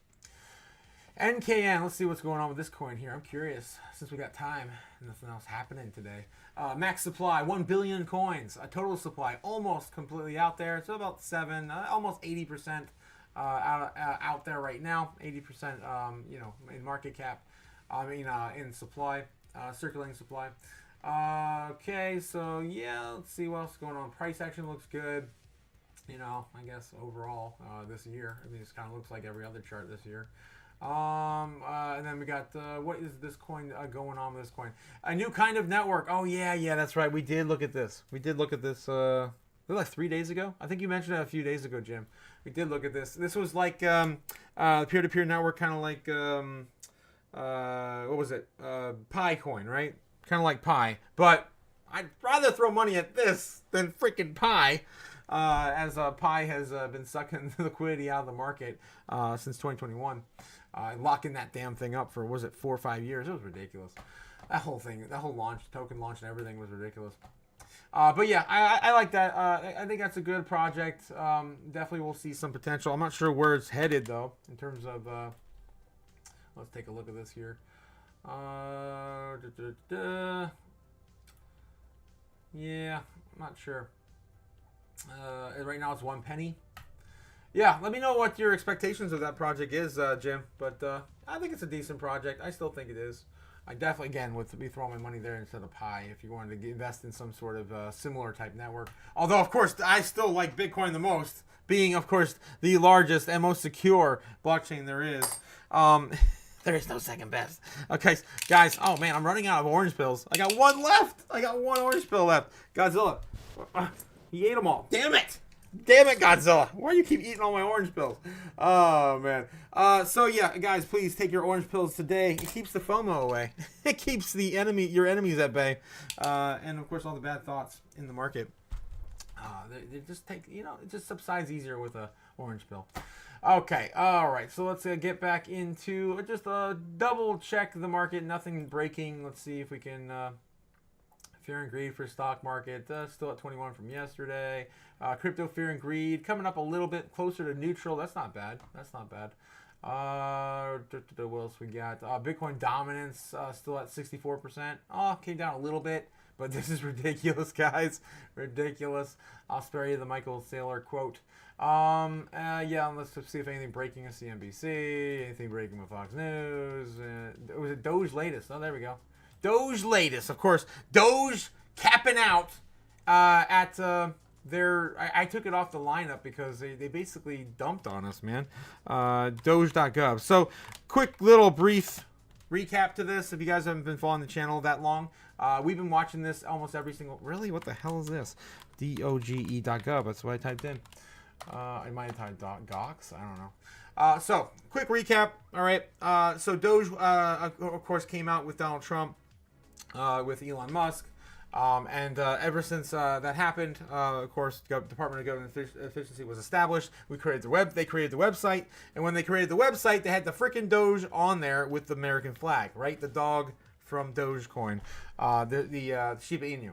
NKN, let's see what's going on with this coin here. I'm curious, since we got time, nothing else happening today. Max supply, 1 billion coins. A total supply, almost completely out there. It's about 7, almost 80% out there right now. 80%, you know, in market cap. In supply, circulating supply. Okay, so yeah, let's see what else is going on. Price action looks good. You know, I guess overall this year. I mean, this kind of looks like every other chart this year. And then we got, what is this coin going on with this coin? A new kind of network. Oh, yeah, that's right. We did look at this. Like 3 days ago. I think you mentioned it a few days ago, Jim. We did look at this. This was like peer-to-peer network, kind of like, what was it? Pi coin, right? Kind of like Pi. But I'd rather throw money at this than freaking Pi. As Pi has been sucking liquidity out of the market since 2021. Locking that damn thing up for, was it 4 or 5 years? It was ridiculous. That whole thing, that whole launch, token launch and everything was ridiculous. But yeah, I like that. I think that's a good project. Definitely will see some potential. I'm not sure where it's headed, though, in terms of... let's take a look at this here. Yeah, I'm not sure. Right now it's 1 penny. Yeah, let me know what your expectations of that project is, Jim. But I think it's a decent project. I still think it is. I definitely, again, would be throwing my money there instead of Pi if you wanted to invest in some sort of similar type network. Although, of course, I still like Bitcoin the most, being, of course, the largest and most secure blockchain there is. There is no second best. Okay, guys. Oh, man, I'm running out of orange pills. I got one left. I got one orange pill left. Godzilla. He ate them all. Damn it. Damn it, Godzilla. Why do you keep eating all my orange pills? Oh, man. So, yeah, guys, please take your orange pills today. It keeps the FOMO away. It keeps your enemies at bay. And, of course, all the bad thoughts in the market. They just take, you know, it just subsides easier with a orange pill. Okay, all right. So let's get back into just double check the market. Nothing breaking. Let's see if we can... Fear and greed for stock market, still at 21 from yesterday. Crypto fear and greed coming up a little bit closer to neutral. That's not bad. That's not bad. What else we got? Bitcoin dominance still at 64%. Oh, came down a little bit, but this is ridiculous, guys. Ridiculous. I'll spare you the Michael Saylor quote. Yeah, let's see if anything breaking at CNBC, anything breaking with Fox News. Was it Doge latest? Oh, there we go. Doge latest, of course. Doge capping out at their... I took it off the lineup because they basically dumped on us, man. Doge.gov. So, quick little brief recap to this. If you guys haven't been following the channel that long, we've been watching this almost every single... Really? What the hell is this? DOGE.gov. That's what I typed in. I might have typed Gox. I don't know. So, quick recap. All right. So, Doge, of course, came out with Donald Trump. With Elon Musk, and ever since that happened, of course, Department of Government Efficiency was established. They created the website, and when they created the website, they had the freaking Doge on there with the American flag, right? The dog from Dogecoin, the Shiba Inu.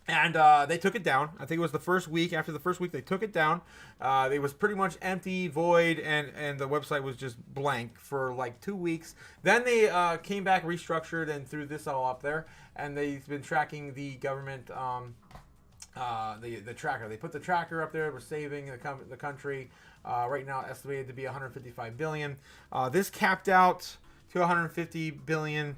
And they took it down. I think it was the first week. After the first week, they took it down. It was pretty much empty, void, and the website was just blank for like 2 weeks. Then they came back, restructured, and threw this all up there. And they've been tracking the government, the tracker. They put the tracker up there. We're saving the country. Right now, estimated to be 155 billion. This capped out to 150 billion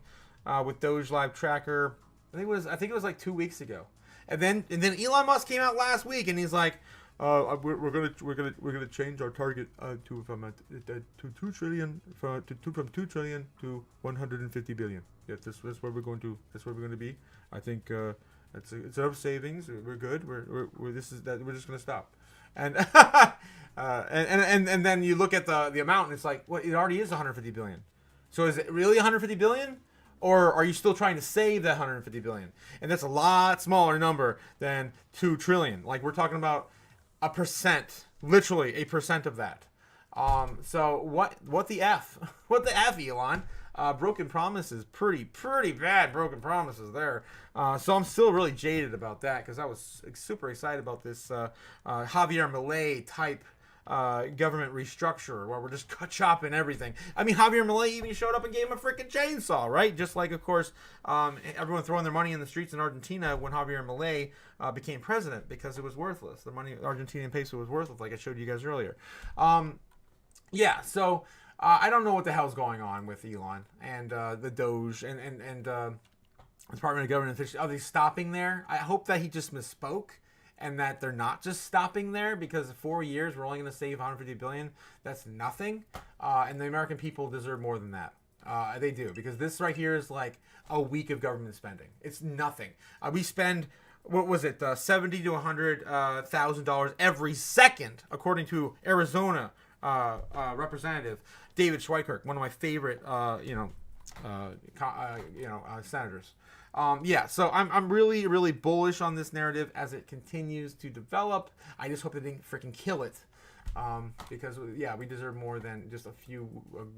with Doge Live Tracker. I think it was like 2 weeks ago. And then Elon Musk came out last week and he's like, we're gonna change our target to 2 trillion from 2 trillion to 150 billion. Yeah, that's where we're going to. That's where we're going to be. I think it's enough savings. We're good. We're just gonna stop. And and then you look at the amount and it's like, well, it already is 150 billion. So is it really 150 billion? Or are you still trying to save that 150 billion? And that's a lot smaller number than 2 trillion. Like, we're talking about a percent, literally a percent of that. So what the F? What the F, Elon? Broken promises, pretty bad broken promises there. So I'm still really jaded about that because I was super excited about this Javier Milei type government restructure where we're just chopping everything. I mean, Javier Milei even showed up and gave him a freaking chainsaw, right? Just like, of course, everyone throwing their money in the streets in Argentina when Javier Milei became president because it was worthless. The money, Argentinian peso was worthless, like I showed you guys earlier. Yeah, so I don't know what the hell's going on with Elon and the Doge and Department of Government Efficiency. Are they stopping there? I hope that he just misspoke and that they're not just stopping there, because 4 years we're only going to save 150 billion. That's nothing. And the American people deserve more than that. They do, because this right here is like a week of government spending. It's nothing. We spend, what was it, $70 to $100,000 every second, according to Arizona Representative David Schweikirk, one of my favorite, senators. Yeah, so I'm really, really bullish on this narrative as it continues to develop. I just hope they didn't freaking kill it, because yeah, we deserve more than just a few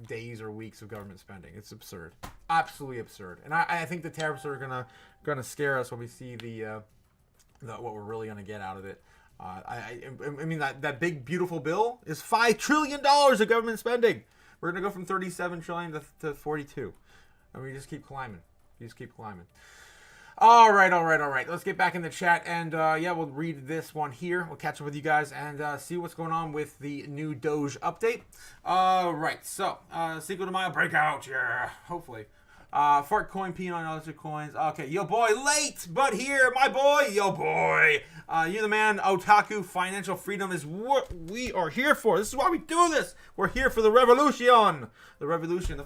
days or weeks of government spending. It's absurd, absolutely absurd. And I think the tariffs are gonna scare us when we see the what we're really gonna get out of it. I mean that big beautiful bill is $5 trillion of government spending. We're gonna go from 37 trillion to 42, and we just keep climbing. All right. Let's get back in the chat, and yeah, we'll read this one here. We'll catch up with you guys and see what's going on with the new Doge update. All right, so Cinco de Mayo breakout, yeah, hopefully. Fart coin peeing on other coins. Okay, yo boy, late but here, my boy, yo boy. You the man, Otaku. Financial freedom is what we are here for. This is why we do this. We're here for the revolution. The revolution, the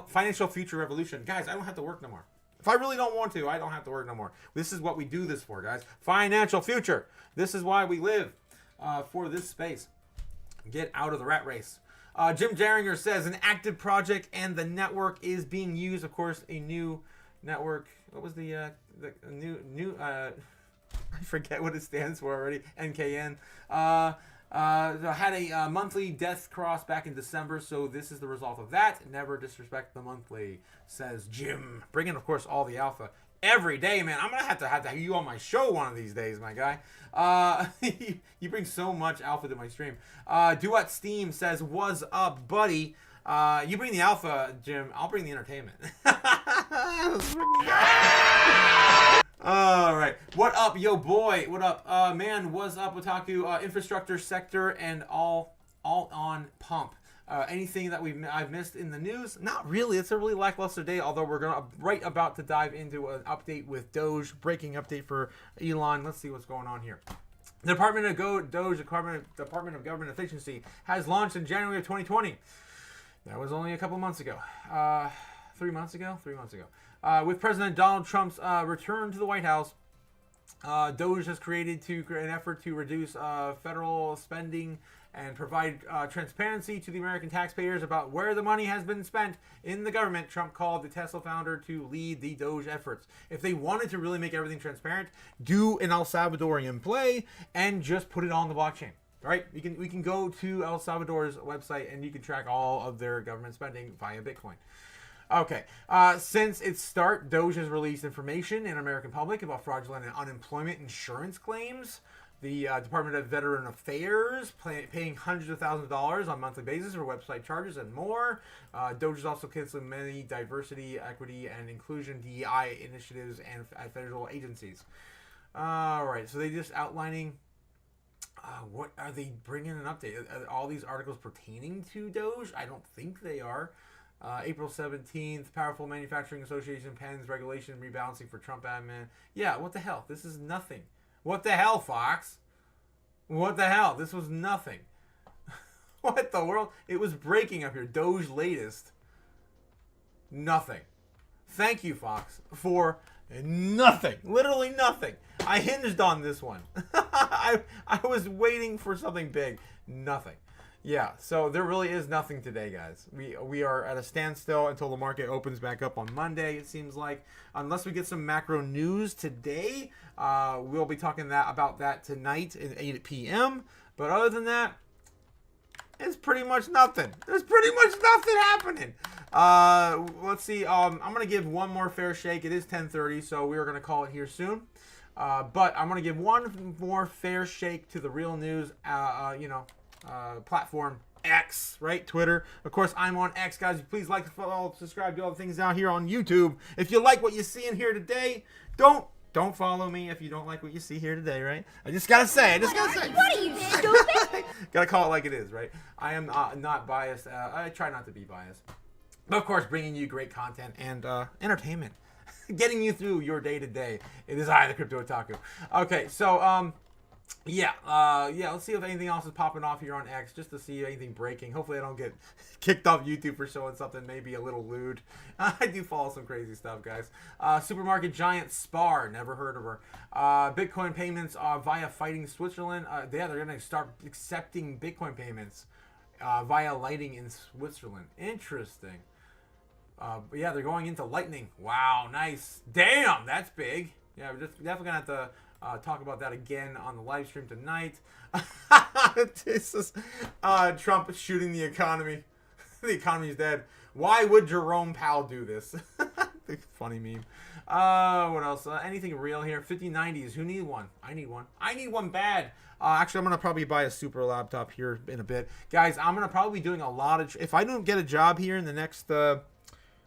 financial future revolution. Guys, I don't have to work no more. If I really don't want to, I don't have to work no more. This is what we do this for, guys. Financial future. This is why we live for this space. Get out of the rat race. Jim Jaringer says an active project and the network is being used. Of course, a new network. What was the new? I forget what it stands for already. NKN. Had a monthly death cross back in December, so this is the result of that. Never disrespect the monthly, says Jim. Bringing, of course, all the alpha every day, man. I'm gonna have to have you on my show one of these days, my guy. You bring so much alpha to my stream. Duet Steam says, "What's up, buddy?" You bring the alpha, Jim. I'll bring the entertainment. All right. What up, yo boy? What up, man? What's up, Otaku? Infrastructure sector and all on pump. Anything that I've missed in the news? Not really. It's a really lackluster day, although we're right about to dive into an update with Doge, breaking update for Elon. Let's see what's going on here. The Department of Department of Government Efficiency has launched in January of 2020. That was only a couple months ago. 3 months ago? 3 months ago. With President Donald Trump's return to the White House, Doge has created an effort to reduce federal spending and provide transparency to the American taxpayers about where the money has been spent in the government. Trump called the Tesla founder to lead the Doge efforts. If they wanted to really make everything transparent, do an El Salvadorian play and just put it on the blockchain. Right? We can go to El Salvador's website and you can track all of their government spending via Bitcoin. Okay. Since its start, Doge has released information in American public about fraudulent and unemployment insurance claims. The Department of Veteran Affairs paying hundreds of thousands of dollars on a monthly basis for website charges and more. Doge is also canceling many diversity, equity, and inclusion DEI initiatives and federal agencies. All right. So they just outlining. What are they bringing an update? Are all these articles pertaining to Doge? I don't think they are. April 17th, Powerful Manufacturing Association pens regulation rebalancing for Trump admin. Yeah, what the hell? This is nothing. What the hell, Fox? What the hell? This was nothing. What the world? It was breaking up here. Doge latest. Nothing. Thank you, Fox, for nothing. Literally nothing. I hinged on this one. I was waiting for something big. Nothing. Yeah, so there really is nothing today, guys. We are at a standstill until the market opens back up on Monday, it seems like. Unless we get some macro news today, we'll be talking about that tonight at 8 p.m. But other than that, it's pretty much nothing. There's pretty much nothing happening. Let's see. I'm going to give one more fair shake. It is 10:30, so we are going to call it here soon. But I'm going to give one more fair shake to the real news, platform X, right? Twitter. Of course, I'm on X, guys. Please like, follow, subscribe, do all the things down here on YouTube. If you like what you see in here today, don't follow me if you don't like what you see here today, right? I just gotta say. What are you, stupid? Gotta call it like it is, right? I am not biased. I try not to be biased. But of course, bringing you great content and entertainment. Getting you through your day-to-day. It is I, the Crypto Otaku. Okay, so, yeah, let's see if anything else is popping off here on X, just to see anything breaking. Hopefully I don't get kicked off YouTube for showing something maybe a little lewd. I do follow some crazy stuff, guys. Supermarket giant Spar, never heard of her. Bitcoin payments via Fighting Switzerland. They're going to start accepting Bitcoin payments via Lighting in Switzerland. Interesting. Yeah, they're going into Lightning. Wow, nice. Damn, that's big. Yeah, we're just definitely going to have to talk about that again on the live stream tonight. This is Trump shooting the economy. The economy's dead. Why would Jerome Powell do this? Funny meme. What else? Anything real here? 5090s. Who need one? I need one. I need one bad. Actually, I'm going to probably buy a super laptop here in a bit. Guys, I'm going to probably be doing a lot of... If I don't get a job here in the next...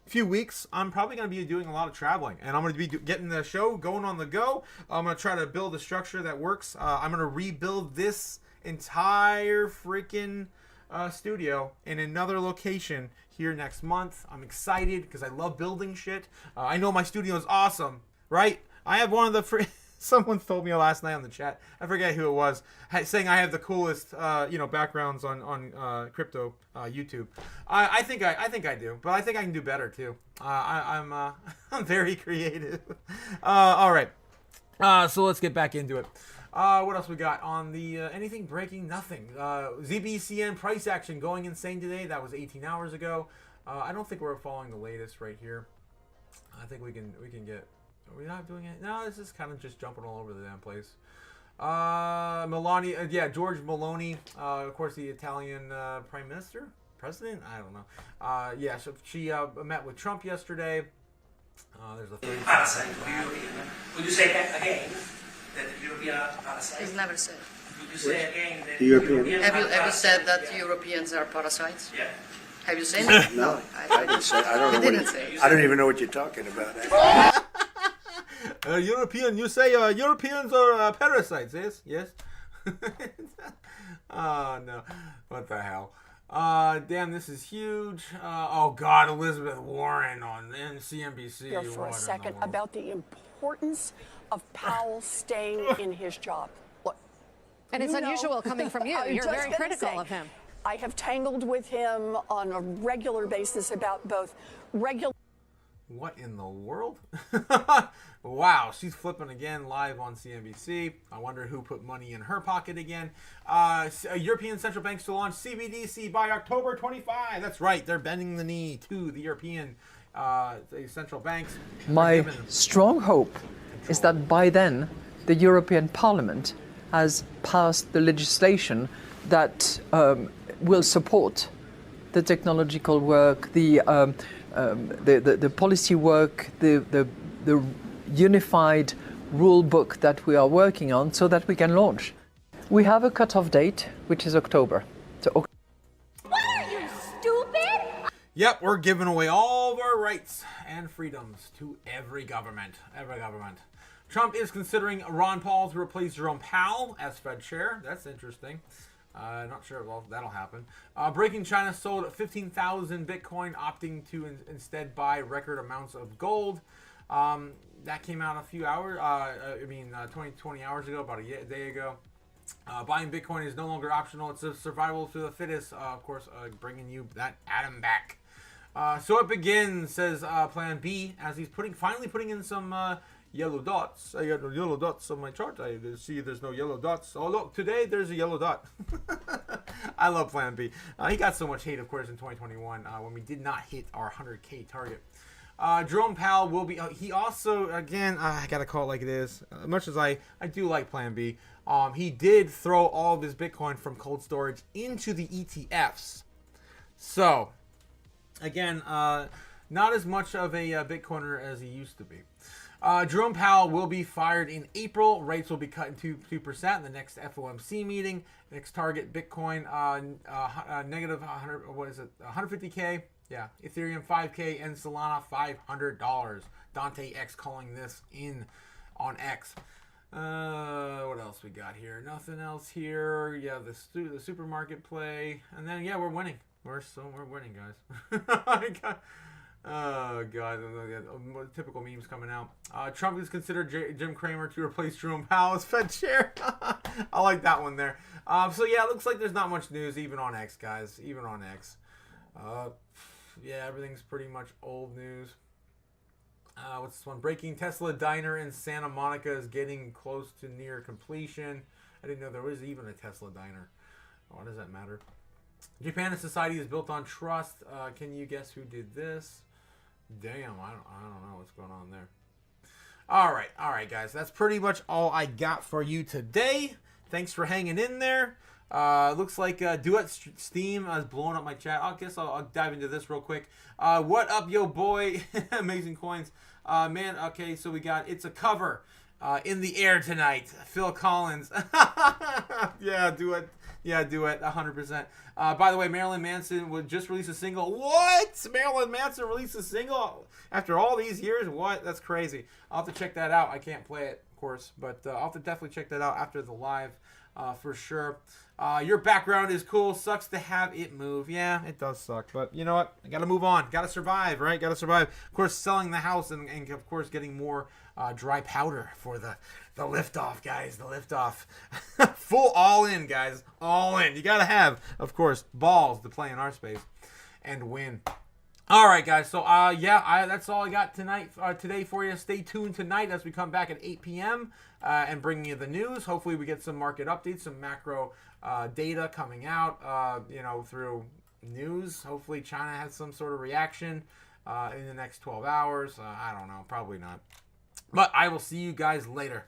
few weeks, I'm probably going to be doing a lot of traveling, and I'm going to be getting the show going on the go. I'm going to try to build a structure that works. I'm going to rebuild this entire freaking studio in another location here next month. I'm excited because I love building shit. I know my studio is awesome, right? I have one of the someone told me last night on the chat, I forget who it was, saying I have the coolest backgrounds on crypto YouTube. I think I do, but I think I can do better too. I'm very creative. All right, so let's get back into it. What else we got on the anything breaking? Nothing. ZBCN price action going insane today. That was 18 hours ago. I don't think we're following the latest right here. I think we can get. Are we not doing it? No, this is kind of just jumping all over the damn place. Melania, George Meloni, of course, the Italian Prime Minister? President? I don't know. So she met with Trump yesterday. There's a third. Parasite. Would you say that again? That the European are parasites? It's never said. Would you say again that the European? Have you said that Europeans are parasites? Yeah. Have you said it? No, I didn't say. I don't know. Didn't say. I don't even know what you're talking about. European, you say Europeans are parasites, yes? Yes? Oh, no. What the hell? Damn, this is huge. Oh, God, Elizabeth Warren on CNBC. Here for a second about the importance of Powell staying in his job. Look, and it's unusual coming from you. You're very critical of him. I have tangled with him on a regular basis about both regular... What in the world? Wow, she's flipping again live on CNBC. I wonder who put money in her pocket again. European central banks to launch CBDC by October 25. That's right, they're bending the knee to the European central banks. My strong hope is that by then the European Parliament has passed the legislation that will support the technological work, the policy work, the unified rule book that we are working on, so that we can launch. We have a cutoff date, which is October. What are you, stupid? Yep, we're giving away all of our rights and freedoms to every government. Every government. Trump is considering Ron Paul to replace Jerome Powell as Fed chair. That's interesting. Not sure if that'll happen. Breaking China sold 15,000 Bitcoin, opting to instead buy record amounts of gold. That came out a few hours, 20 hours ago, about a day ago. Buying Bitcoin is no longer optional. It's a survival to the fittest. Of course, bringing you that atom back. So it begins, says Plan B, as he's finally putting in some yellow dots. I got no yellow dots on my chart. I see there's no yellow dots. Oh, look, today there's a yellow dot. I love Plan B. He got so much hate, of course, in 2021 when we did not hit our 100K target. Jerome Powell will be... he also, again, I got to call it like it is. As much as I do like Plan B, he did throw all of his Bitcoin from cold storage into the ETFs. So, again, not as much of a Bitcoiner as he used to be. Jerome Powell will be fired in April. Rates will be cut to 2% in the next FOMC meeting. Next target Bitcoin negative 100. What is it? 150K. Yeah, Ethereum 5K and Solana $500. Dante X calling this in on X. What else we got here? Nothing else here. Yeah, the supermarket play, and then yeah, we're winning. We're winning, guys. Oh god, typical memes coming out. Trump is considered Jim Cramer to replace Jerome Powell as Fed chair. I like that one there. So yeah, it looks like there's not much news even on X, guys. Even on X. Yeah, everything's pretty much old news. What's this one? Breaking Tesla diner in Santa Monica is getting close to near completion. I didn't know there was even a Tesla diner. Why does that matter? Japan and society is built on trust. Can you guess who did this? Damn, I don't know what's going on there. All right, guys. That's pretty much all I got for you today. Thanks for hanging in there. Looks like Duet Steam is blowing up my chat. I guess I'll dive into this real quick. What up, yo boy? Amazing coins. Man, okay, so we got It's a Cover in the air tonight. Phil Collins. Yeah, Duet. Yeah, Duet, 100%. By the way, Marilyn Manson would just release a single. What? Marilyn Manson released a single after all these years? What? That's crazy. I'll have to check that out. I can't play it, of course, but I'll have to definitely check that out after the live. For sure. Your background is cool. Sucks to have it move. Yeah, it does suck. But you know what? I got to move on. Got to survive, right? Got to survive. Of course, selling the house and of course, getting more dry powder for the liftoff, guys. The liftoff. Full all in, guys. All in. You got to have, of course, balls to play in our space and win. All right, guys. So, that's all I got today for you. Stay tuned tonight as we come back at 8 p.m. And bringing you the news. Hopefully, we get some market updates, some macro data coming out, through news. Hopefully, China has some sort of reaction in the next 12 hours. I don't know. Probably not. But I will see you guys later.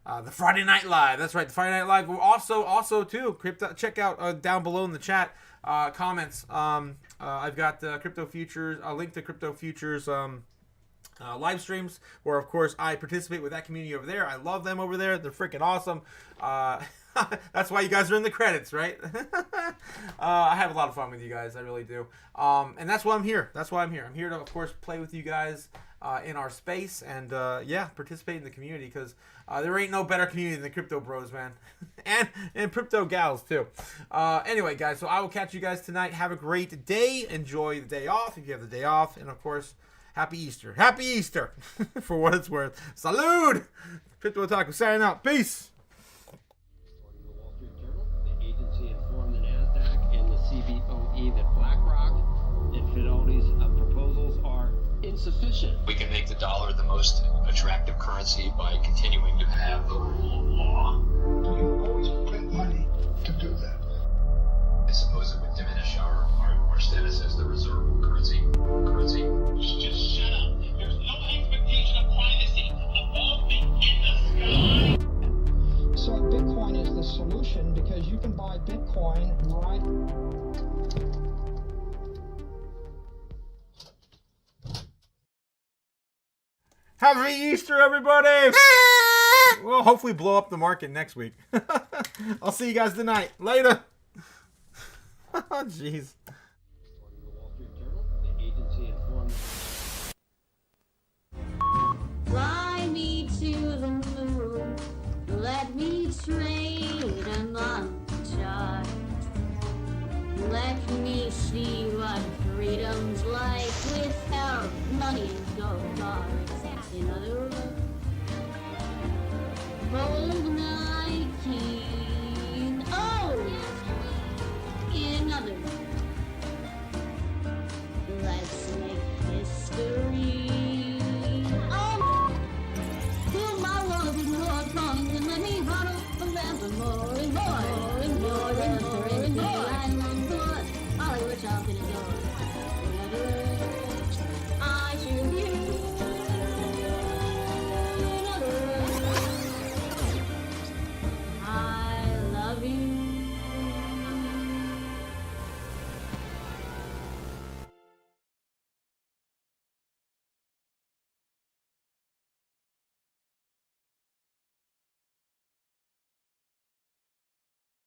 The Friday Night Live. That's right. The Friday Night Live. We're also too, crypto. Check out down below in the chat comments. I've got Crypto Futures, a link to Crypto Futures live streams, where of course I participate with that community over there. I love them over there. They're freaking awesome. That's why you guys are in the credits, right? I have a lot of fun with you guys. I really do. And that's why I'm here. I'm here to, of course, play with you guys in our space and participate in the community, because there ain't no better community than the Crypto Bros, man. and Crypto Gals too. Anyway, guys, so I will catch you guys tonight. Have a great day. Enjoy the day off if you have the day off, and of course, Happy Easter. Happy Easter for what it's worth. Salud! Crypto Otaku signing out. Peace. The agency informed the NASDAQ and the CBOE that BlackRock and Fidelity's proposals are insufficient. We can make the dollar the most attractive currency by continuing to have the rule of law. You always print money to do that. I suppose it would diminish our status as the reserve currency. Just shut up. There's no expectation of privacy above me in the sky. So Bitcoin is the solution, because you can buy Bitcoin right. Happy Easter, everybody! We'll hopefully blow up the market next week. I'll see you guys tonight. Later. Oh, jeez.